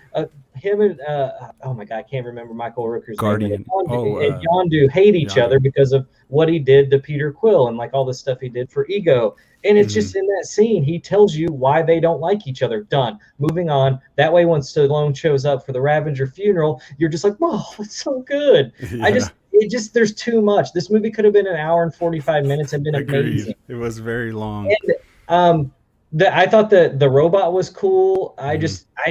him and oh my God, I can't remember Michael Rooker's name. And Yondu hate each other because of what he did to Peter Quill and like all the stuff he did for Ego. And it's just in that scene, he tells you why they don't like each other. Done. Moving on. That way, when Stallone shows up for the Ravager funeral, you're just like, oh, it's so good. There's too much. This movie could have been an hour and 45 minutes and been amazing. It was very long. And, I thought the robot was cool. I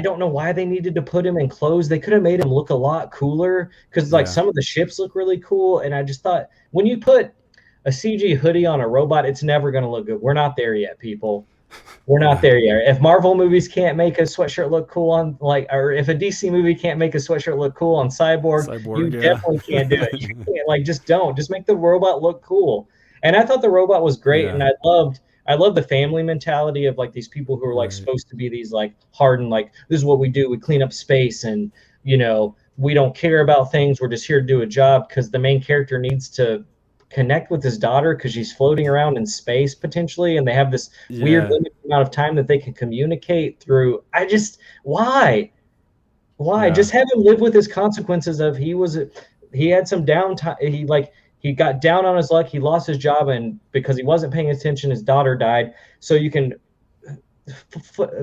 don't know why they needed to put him in clothes. They could have made him look a lot cooler because like some of the ships look really cool. And I just thought when you put a CG hoodie on a robot, it's never going to look good. We're not there yet, people. We're not there yet. If Marvel movies can't make a sweatshirt look cool on or if a DC movie can't make a sweatshirt look cool on Cyborg you definitely can't do it. You can't, just make the robot look cool. And I thought the robot was great, and I love the family mentality of like these people who are like supposed to be these like hardened, like this is what we do. We clean up space and, you know, we don't care about things. We're just here to do a job because the main character needs to connect with his daughter because she's floating around in space potentially. And they have this weird limited amount of time that they can communicate through. Why? Just have him live with his consequences of he had some downtime. He got down on his luck. He lost his job, and because he wasn't paying attention, his daughter died. So you can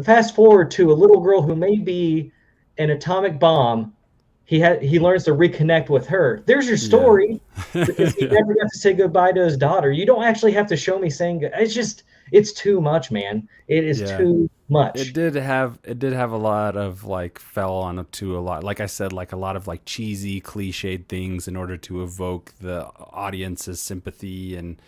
fast forward to a little girl who may be an atomic bomb. He learns to reconnect with her. There's your story, because he never got to say goodbye to his daughter. You don't actually have to show me saying good. It's too much, man. It is too much. It did have a lot of like fell on to a lot, like I said, like a lot of like cheesy cliched things in order to evoke the audience's sympathy and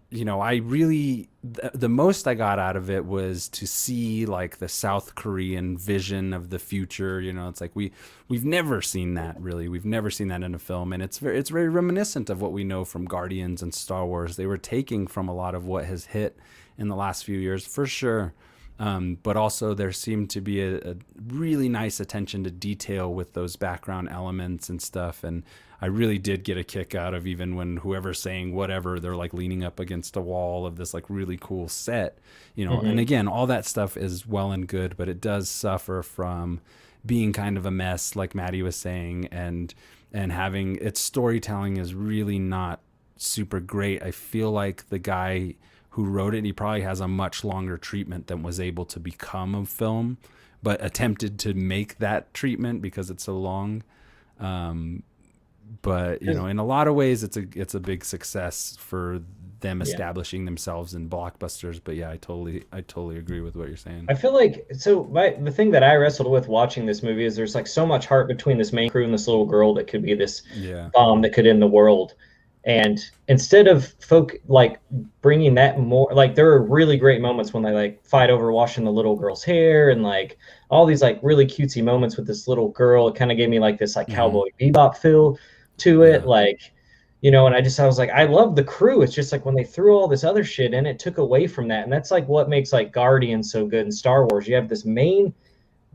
you know, I really the most I got out of it was to see like the South Korean vision of the future. You know, it's like we've never seen that really. We've never seen that in a film, and it's very reminiscent of what we know from Guardians and Star Wars. They were taking from a lot of what has hit in the last few years for sure. But also there seemed to be a really nice attention to detail with those background elements and stuff. And I really did get a kick out of even when whoever's saying whatever, they're like leaning up against a wall of this like really cool set, you know. And again, all that stuff is well and good, but it does suffer from being kind of a mess, like Matty was saying, and having its storytelling is really not super great. I feel like the guy who wrote it, he probably has a much longer treatment than was able to become a film, but attempted to make that treatment because it's so long. But you know, in a lot of ways, it's a big success for them establishing themselves in blockbusters. But yeah, I totally agree with what you're saying. I feel like the thing that I wrestled with watching this movie is there's like so much heart between this main crew and this little girl that could be this bomb that could end the world. And instead of like bringing that more, like there are really great moments when they like fight over washing the little girl's hair and like all these like really cutesy moments with this little girl. It kind of gave me like this like Cowboy Bebop feel to it, like, you know. And I was like, I love the crew. It's just like when they threw all this other shit in, it took away from that. And that's like what makes like Guardians so good in Star Wars. You have this main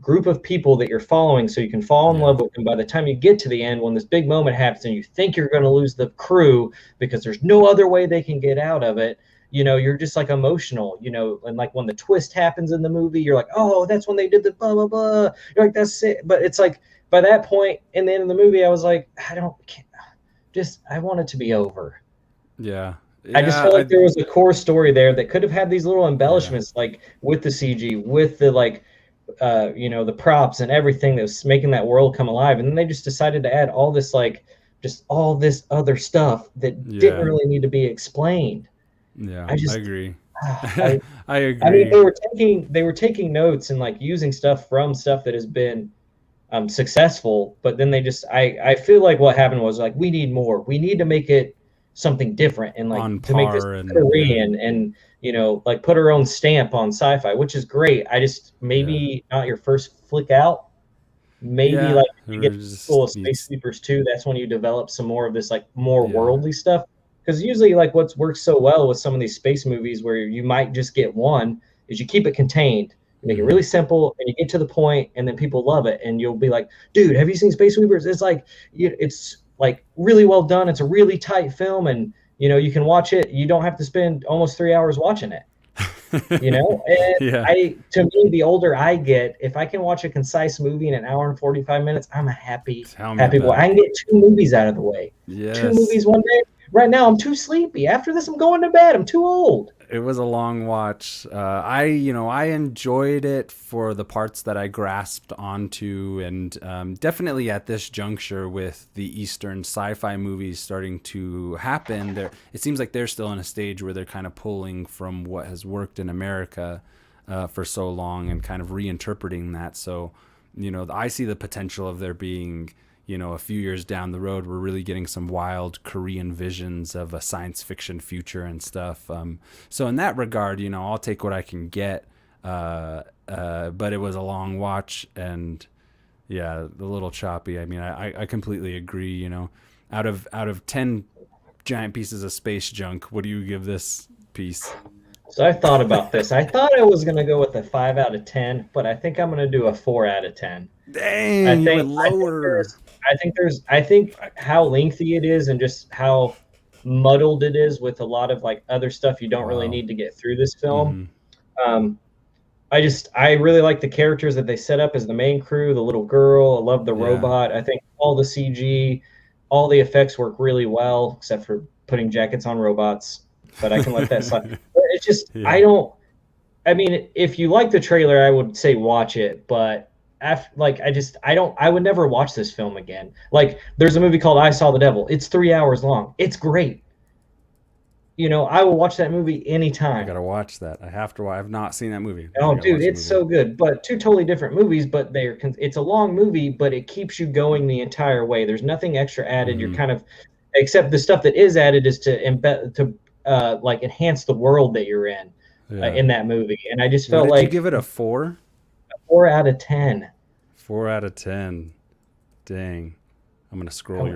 group of people that you're following so you can fall in love with them. By the time you get to the end, when this big moment happens and you think you're going to lose the crew because there's no other way they can get out of it, you know, you're just like emotional, you know. And like when the twist happens in the movie, you're like, oh, that's when they did the blah blah blah, you're like, that's it. But it's like by that point in the end of the movie, I was like, I want it to be over. I just felt like there was a core story there that could have had these little embellishments, like with the CG, with the like you know, the props and everything that was making that world come alive. And then they just decided to add all this like just all this other stuff that didn't really need to be explained. I agree. I agree. I mean, they were taking notes and like using stuff from stuff that has been successful, but then they just I feel like what happened was like, we need more. We need to make it something different and like to make this Korean and you know, like put her own stamp on sci-fi, which is great. I just maybe not your first flick out. Maybe like you get full of Space Sleepers 2, that's when you develop some more of this like more worldly stuff. Because usually like what works so well with some of these space movies where you might just get one is you keep it contained, you make it really simple, and you get to the point, and then people love it, and you'll be like, dude, have you seen Space Sweepers? It's like it's like really well done. It's a really tight film, and you know, you can watch it. You don't have to spend almost 3 hours watching it. You know, and to me, the older I get, if I can watch a concise movie in an hour and 45 minutes, I'm a happy boy. I can get 2 movies out of the way. 2 movies one day. Right now, I'm too sleepy. After this, I'm going to bed. I'm too old. It was a long watch. I enjoyed it for the parts that I grasped onto, and definitely at this juncture with the Eastern sci-fi movies starting to happen, it seems like they're still in a stage where they're kind of pulling from what has worked in America for so long and kind of reinterpreting that. So, you know, I see the potential of there being, you know, a few years down the road, we're really getting some wild Korean visions of a science fiction future and stuff. So in that regard, you know, I'll take what I can get. But it was a long watch, and a little choppy. I mean, I completely agree. You know, out of 10 giant pieces of space junk, what do you give this piece? So I thought about this. I thought I was going to go with a 5 out of 10, but I think I'm going to do a 4 out of 10. Dang, you went lower. I think how lengthy it is and just how muddled it is with a lot of like other stuff you don't really need to get through this film. I really like the characters that they set up as the main crew, the little girl. I love the robot. I think all the CG, all the effects work really well, except for putting jackets on robots. But I can let that slide. It's just I mean, if you like the trailer, I would say watch it, but I would never watch this film again. Like, there's a movie called I Saw the Devil. It's 3 hours long. It's great. You know, I will watch that movie anytime. I gotta watch that. I have to. I've not seen that movie. Oh, dude, it's so good. But 2 totally different movies. But it's a long movie, but it keeps you going the entire way. There's nothing extra added. You're kind of, except the stuff that is added is to embed like enhance the world that you're in that movie. And I just felt like, did you give it a 4? 4 out of 10. 4 out of 10. Dang. I'm gonna scroll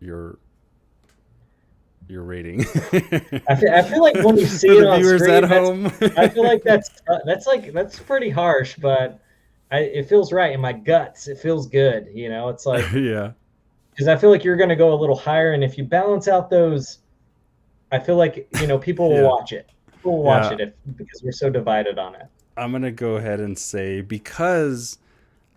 your your rating. I feel like when you see For it the on viewers screen, at home. I feel like that's pretty harsh, but it feels right in my guts. It feels good, It's like, Yeah. because I feel like you're going to go a little higher, and if you balance out those, I feel like people will Yeah. watch it. People will watch it because we're so divided on it. I'm gonna go ahead and say, because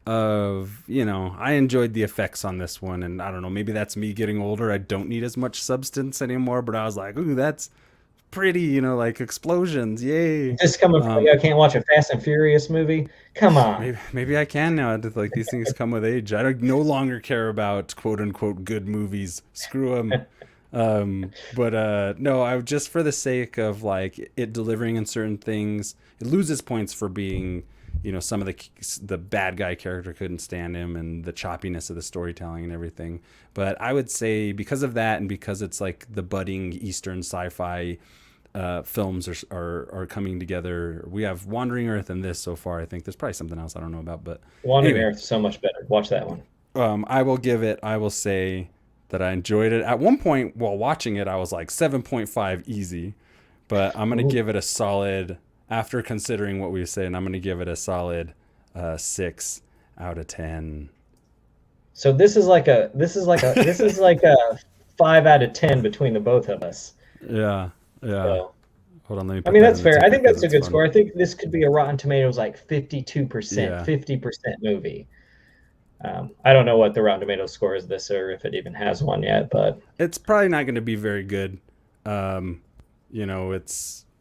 of, I enjoyed the effects on this one, and I don't know, maybe that's me getting older. I don't need as much substance anymore, but I was like, ooh, that's pretty, like explosions, yay. Just coming from I can't watch a Fast and Furious movie. Come on. Maybe I can now. Like, these things come with age. I no longer care about quote unquote good movies. Screw them. But no, I just, for the sake of like it delivering in certain things, it loses points for being, some of the bad guy character couldn't stand him, and the choppiness of the storytelling and everything. But I would say, because of that, and because it's like the budding Eastern sci-fi films are coming together. We have Wandering Earth and this so far. I think there's probably something else I don't know about, but Wandering Earth is so much better. Watch that one. I will say that I enjoyed it. At one point while watching it, I was like 7.5 easy, but I'm going to give it a solid, after considering what we said, and I'm going to give it a solid 6 out of 10. So this is like a 5 out of 10 between the both of us. Yeah. So, hold on, let me. That's fair. I think that's a good score. I think this could be a Rotten Tomatoes like 52%, 50% movie. I don't know what the Rotten Tomatoes score is this, or if it even has one yet, but it's probably not going to be very good.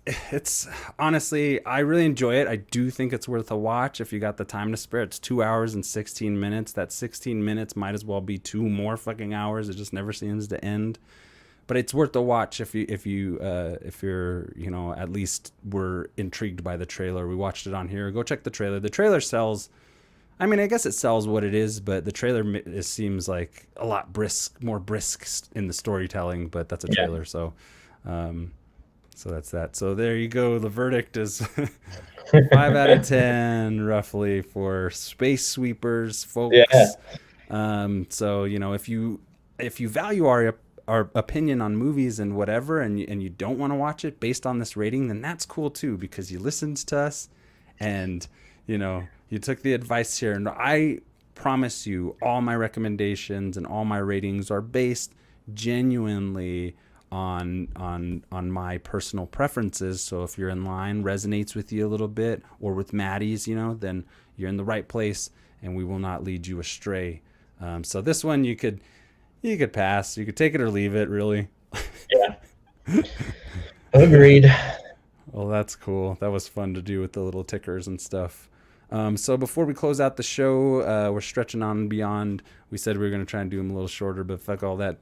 It's honestly, I really enjoy it. I do think it's worth a watch if you got the time to spare. It's 2 hours and 16 minutes. That 16 minutes might as well be 2 more fucking hours. It just never seems to end. But it's worth a watch if you're at least were intrigued by the trailer. We watched it on here. Go check the trailer. The trailer sells. I mean, I guess it sells what it is, but the trailer seems like a lot more brisk in the storytelling. But that's a trailer, so that's that. So there you go. The verdict is 5 out of 10, roughly, for Space Sweepers, folks. Yeah. So if you value our opinion on movies and whatever, and you don't want to watch it based on this rating, then that's cool too, because you listened to us and you took the advice here. And I promise you, all my recommendations and all my ratings are based genuinely on my personal preferences. So if you're in line, resonates with you a little bit, or with Matty's, then you're in the right place, and we will not lead you astray. So this one you could pass. You could take it or leave it, really. Yeah. Agreed. Well, that's cool. That was fun to do with the little tickers and stuff. So before we close out the show, we're stretching on beyond. We said we were going to try and do them a little shorter, but fuck all that.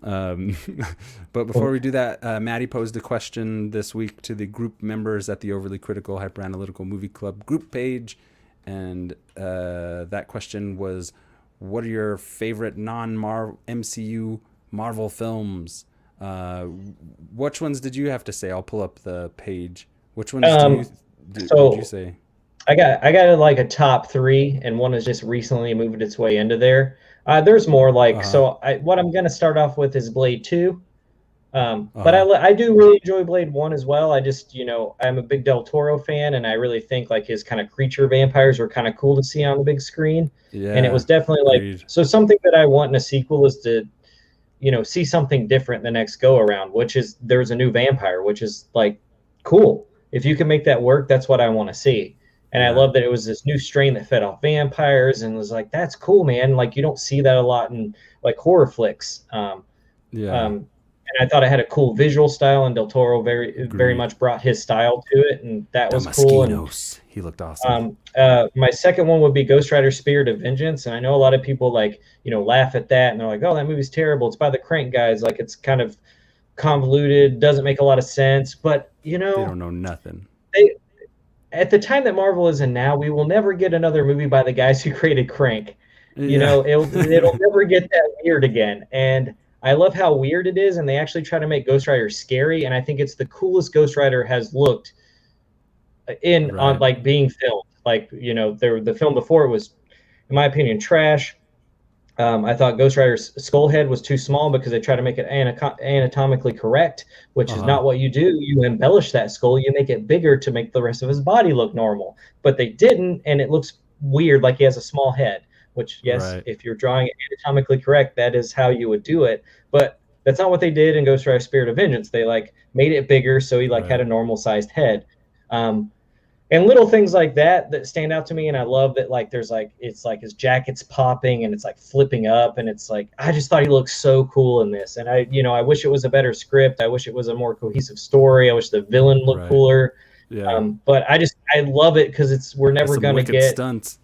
But before we do that, Matty posed a question this week to the group members at the Overly Critical Hyperanalytical Movie Club group page. And that question was, what are your favorite non-MCU Marvel films? Which ones did you have to say? I'll pull up the page. Which ones did you say? I got like a top 3, and one has just recently moved its way into there. There's more so what I'm going to start off with is Blade 2. But I do really enjoy Blade 1 as well. I just, I'm a big Del Toro fan, and I really think like his kind of creature vampires were kind of cool to see on the big screen. Yeah, and it was definitely so something that I want in a sequel is to, see something different the next go around, which is there's a new vampire, which is like cool. If you can make that work, that's what I want to see. And I love that it was this new strain that fed off vampires, and was like, that's cool, man. Like, you don't see that a lot in like horror flicks. And I thought it had a cool visual style, and Del Toro very much brought his style to it, and that was cool. And he looked awesome. My second one would be Ghost Rider: Spirit of Vengeance, and I know a lot of people laugh at that, and they're like, "Oh, that movie's terrible. It's by the Crank guys. Like, it's kind of convoluted, doesn't make a lot of sense." But they don't know nothing. At the time that Marvel is in now, we will never get another movie by the guys who created Crank. It'll never get that weird again. And I love how weird it is, and they actually try to make Ghost Rider scary, and I think it's the coolest Ghost Rider has looked on like being filmed. Like, the film before it was, in my opinion, trash. I thought Ghost Rider's skull head was too small because they try to make it anatomically correct, which is not what you do. You embellish that skull, you make it bigger to make the rest of his body look normal. But they didn't, and it looks weird, like he has a small head. Which, yes, if you're drawing it anatomically correct, that is how you would do it. But that's not what they did in Ghost Rider Spirit of Vengeance. They like made it bigger so he like had a normal sized head. And little things like that that stand out to me, and I love that like there's like it's like his jacket's popping and it's like flipping up, and it's like I just thought he looked so cool in this. And I wish it was a better script. I wish it was a more cohesive story. I wish the villain looked cooler. But I love it because we're never gonna get stunts.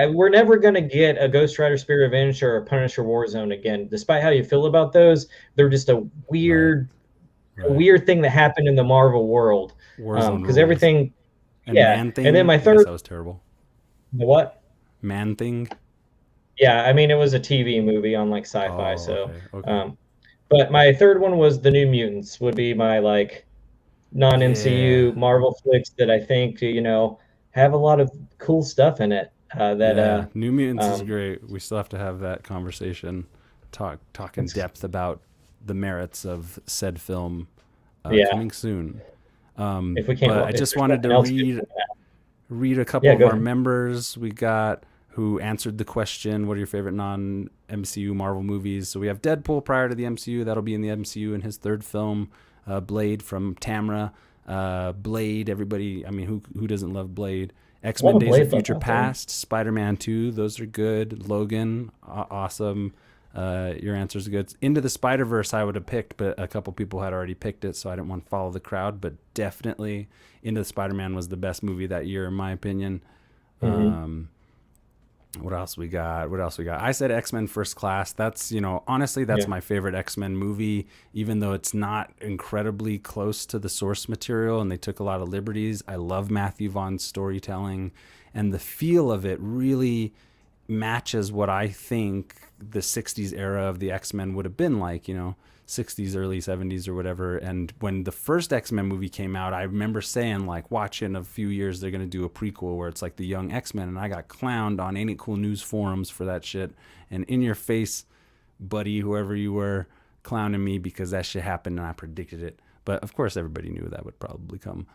We're never gonna get a Ghost Rider Spirit of Vengeance or a Punisher Warzone again. Despite how you feel about those, they're just a weird thing that happened in the Marvel world. Because everything, and Man Thing, and then my third, that was terrible. The what? Man Thing. Yeah, I mean it was a TV movie on like sci-fi. But my third one was the New Mutants. Would be my like non-MCU Marvel flicks that I think have a lot of cool stuff in it. New Mutants is great. We still have to have that conversation, talk in depth about the merits of said film. Coming soon. If we can't, but I just wanted to read a couple of our members we got who answered the question, what are your favorite non-MCU Marvel movies? So we have Deadpool prior to the MCU. That'll be in the MCU in his third film. Blade from Tamra. Blade, everybody, I mean, who doesn't love Blade? X-Men Days of Future Past, Spider-Man 2, those are good. Logan, awesome. Your answer's good. Into the Spider-Verse I would have picked, but a couple people had already picked it, so I didn't want to follow the crowd. But definitely Into the Spider-Man was the best movie that year, in my opinion. What else we got? I said X-Men First Class. That's, honestly, that's my favorite X-Men movie, even though it's not incredibly close to the source material and they took a lot of liberties. I love Matthew Vaughn's storytelling, and the feel of it really matches what I think the 60s era of the X-Men would have been like, 60s, early 70s or whatever. And when the first X-Men movie came out, I remember saying, like, watch in a few years they're going to do a prequel where it's like the young X-Men, and I got clowned on Ain't It Cool News forums for that shit. And in your face, buddy, whoever you were, clowning me because that shit happened and I predicted it. But of course everybody knew that would probably come.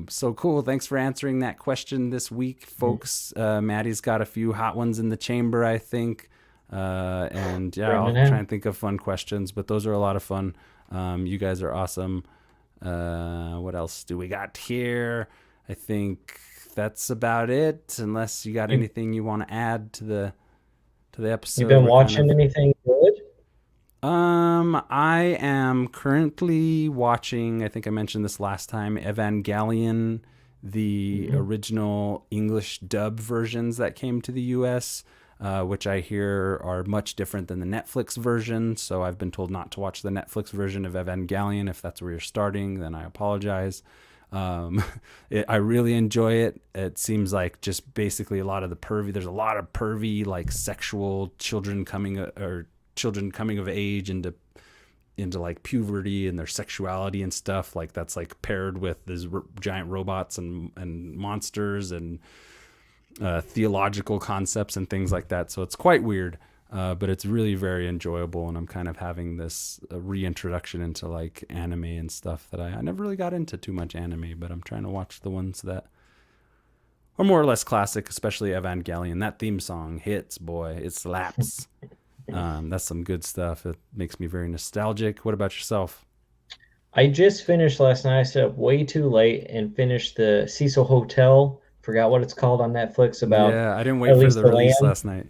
So cool. Thanks for answering that question this week, folks. Maddie's got a few hot ones in the chamber, I think. And I'll try and think of fun questions, but those are a lot of fun. You guys are awesome. What else do we got here? I think that's about it, unless you got anything you want to add to the episode. You've been watching anything good? I am currently watching, I think I mentioned this last time, Evangelion, the original English dub versions that came to the US, which I hear are much different than the Netflix version. So I've been told not to watch the Netflix version of Evangelion. If that's where you're starting, then I apologize. I really enjoy it. It seems like just basically there's a lot of pervy, like sexual children coming of age into like puberty and their sexuality and stuff. Like that's like paired with these giant robots and monsters and theological concepts and things like that. So it's quite weird, but it's really very enjoyable. And I'm kind of having this reintroduction into like anime and stuff that I never really got into too much anime, but I'm trying to watch the ones that are more or less classic, especially Evangelion. That theme song hits, boy. It slaps. That's some good stuff. It makes me very nostalgic. What about yourself? I just finished last night. I stayed up way too late and finished the Cecil Hotel. Forgot what it's called on Netflix about. Yeah, I didn't wait for the release last night.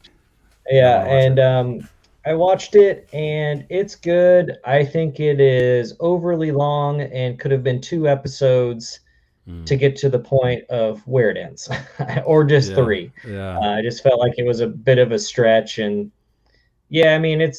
Yeah, and I watched it and it's good. I think it is overly long and could have been 2 episodes to get to the point of where it ends, or just 3. Yeah. I just felt like it was a bit of a stretch, and I mean it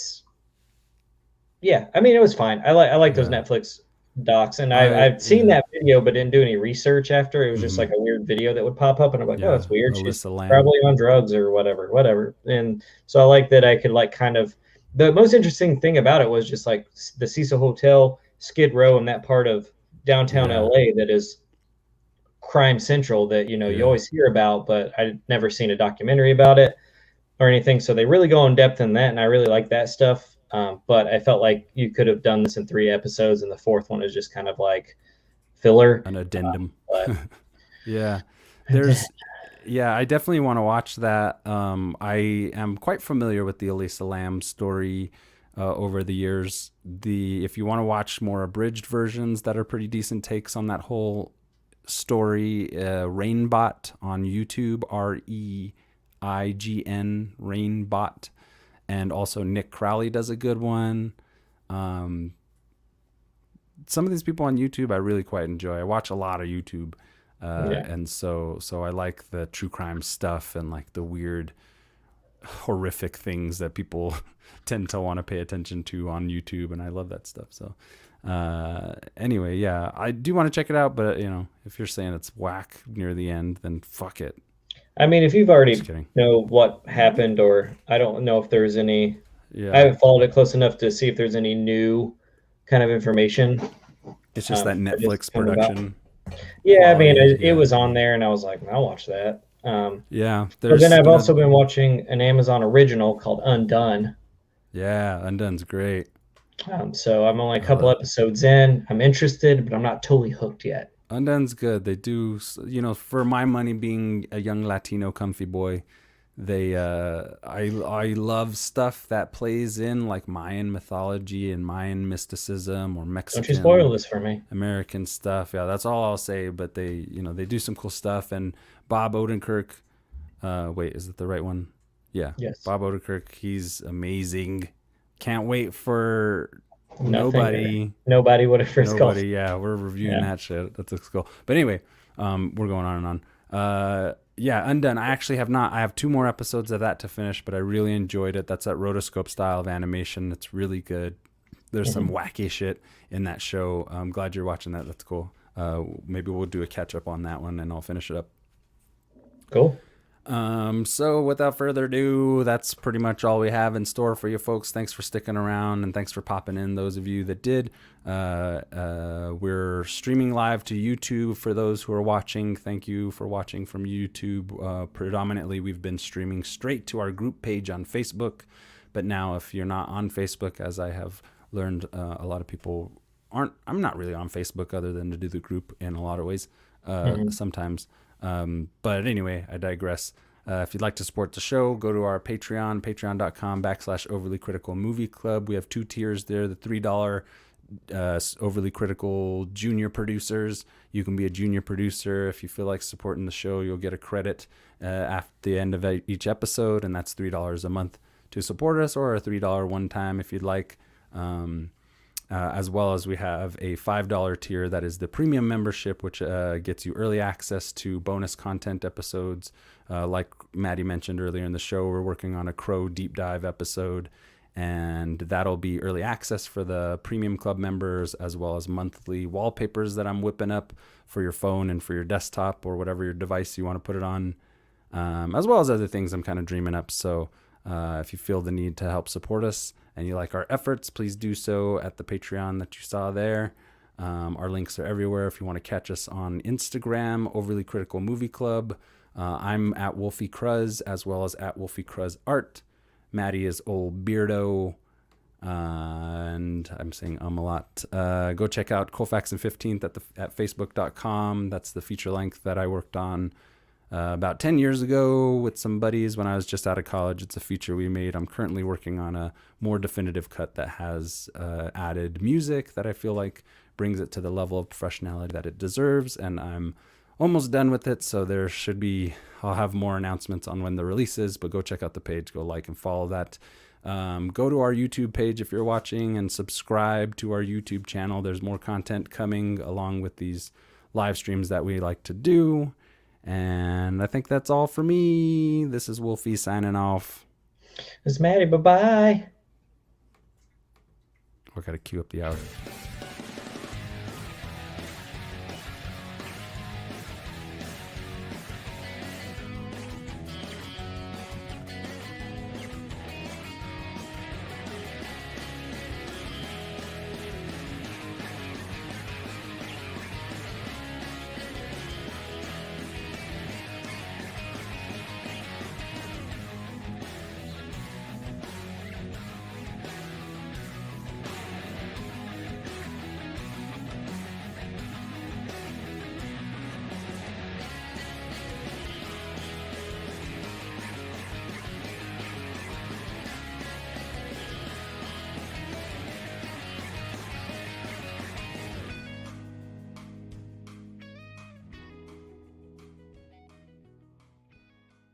was fine. I like those Netflix docs, and I've seen that video but didn't do any research after. It was just like a weird video that would pop up and I'm like, oh, that's weird. She's probably on drugs or whatever. And so I like that I could like kind of, the most interesting thing about it was just like the Cecil Hotel, Skid Row, and that part of downtown LA that is crime central that you always hear about, but I'd never seen a documentary about it. or anything. So they really go in depth in that, and I really like that stuff. But I felt like you could have done this in 3 episodes, and the fourth one is just kind of like filler. An addendum. Yeah. I definitely want to watch that. I am quite familiar with the Elisa Lam story over the years. If you want to watch more abridged versions that are pretty decent takes on that whole story, Rainbot on YouTube, REIGN, Rainbot, and also Nick Crowley does a good one. Some of these people on YouTube I really quite enjoy. I watch a lot of YouTube. And so I like the true crime stuff and like the weird, horrific things that people tend to want to pay attention to on YouTube, and I love that stuff. So anyway, yeah, I do want to check it out, but if you're saying it's whack near the end, then fuck it. I mean, if you've already know what happened, or I don't know if there's any, I haven't followed it close enough to see if there's any new kind of information. It's just that Netflix production. Yeah, I mean, it was on there, and I was like, I'll watch that. But then I've also been watching an Amazon original called Undone. Yeah, Undone's great. So I'm only a couple episodes in. I'm interested, but I'm not totally hooked yet. Undone's good. They do, for my money, being a young Latino comfy boy, I love stuff that plays in like Mayan mythology and Mayan mysticism or Mexican. Don't you spoil this for me. American stuff. Yeah, that's all I'll say. But they do some cool stuff. And Bob Odenkirk, wait, is it the right one? Yeah. Yes. Bob Odenkirk, he's amazing. Can't wait for Nobody What If It's Called. Yeah, we're reviewing that shit. That looks cool. But anyway, we're going on and on. Yeah, Undone. I actually have not. I have 2 more episodes of that to finish, but I really enjoyed it. That's that rotoscope style of animation. It's really good. There's some wacky shit in that show. I'm glad you're watching that. That's cool. Maybe we'll do a catch up on that one, and I'll finish it up. Cool. So without further ado, that's pretty much all we have in store for you folks. Thanks for sticking around, and thanks for popping in, those of you that did. We're streaming live to YouTube for those who are watching. Thank you for watching from YouTube. Predominantly, we've been streaming straight to our group page on Facebook. But now, if you're not on Facebook, as I have learned, a lot of people aren't. I'm not really on Facebook other than to do the group in a lot of ways sometimes. But anyway, I digress. If you'd like to support the show, go to our Patreon, patreon.com/Overly Critical Movie Club. We have 2 tiers there. The $3 Overly Critical Junior Producers. You can be a junior producer. If you feel like supporting the show, you'll get a credit at the end of each episode, and that's $3 a month to support us, or a $3 one time if you'd like. As well as we have a $5 tier that is the premium membership, which gets you early access to bonus content episodes. Like Maddie mentioned earlier in the show, we're working on a Crow deep dive episode, and that'll be early access for the premium club members, as well as monthly wallpapers that I'm whipping up for your phone and for your desktop or whatever your device you want to put it on, as well as other things I'm kind of dreaming up. So if you feel the need to help support us and you like our efforts, please do so at the Patreon that you saw there. Our links are everywhere. If you want to catch us on Instagram, Overly Critical Movie Club, I'm at Wolfie Cruz, as well as at Wolfie Cruz Art. Matty is Old Beardo, and I'm saying a lot. Go check out Colfax and 15th at facebook.com. That's the feature length that I worked on about 10 years ago with some buddies when I was just out of college. It's a feature we made. I'm currently working on a more definitive cut that has added music that I feel like brings it to the level of professionality that it deserves, and I'm almost done with it, so I'll have more announcements on when the release is, but go check out the page, go like and follow that. Go to our YouTube page if you're watching, and subscribe to our YouTube channel. There's more content coming along with these live streams that we like to do. And I think that's all for me. This is Wolfie signing off. It's Maddie. Bye-bye. I got to cue up the outro.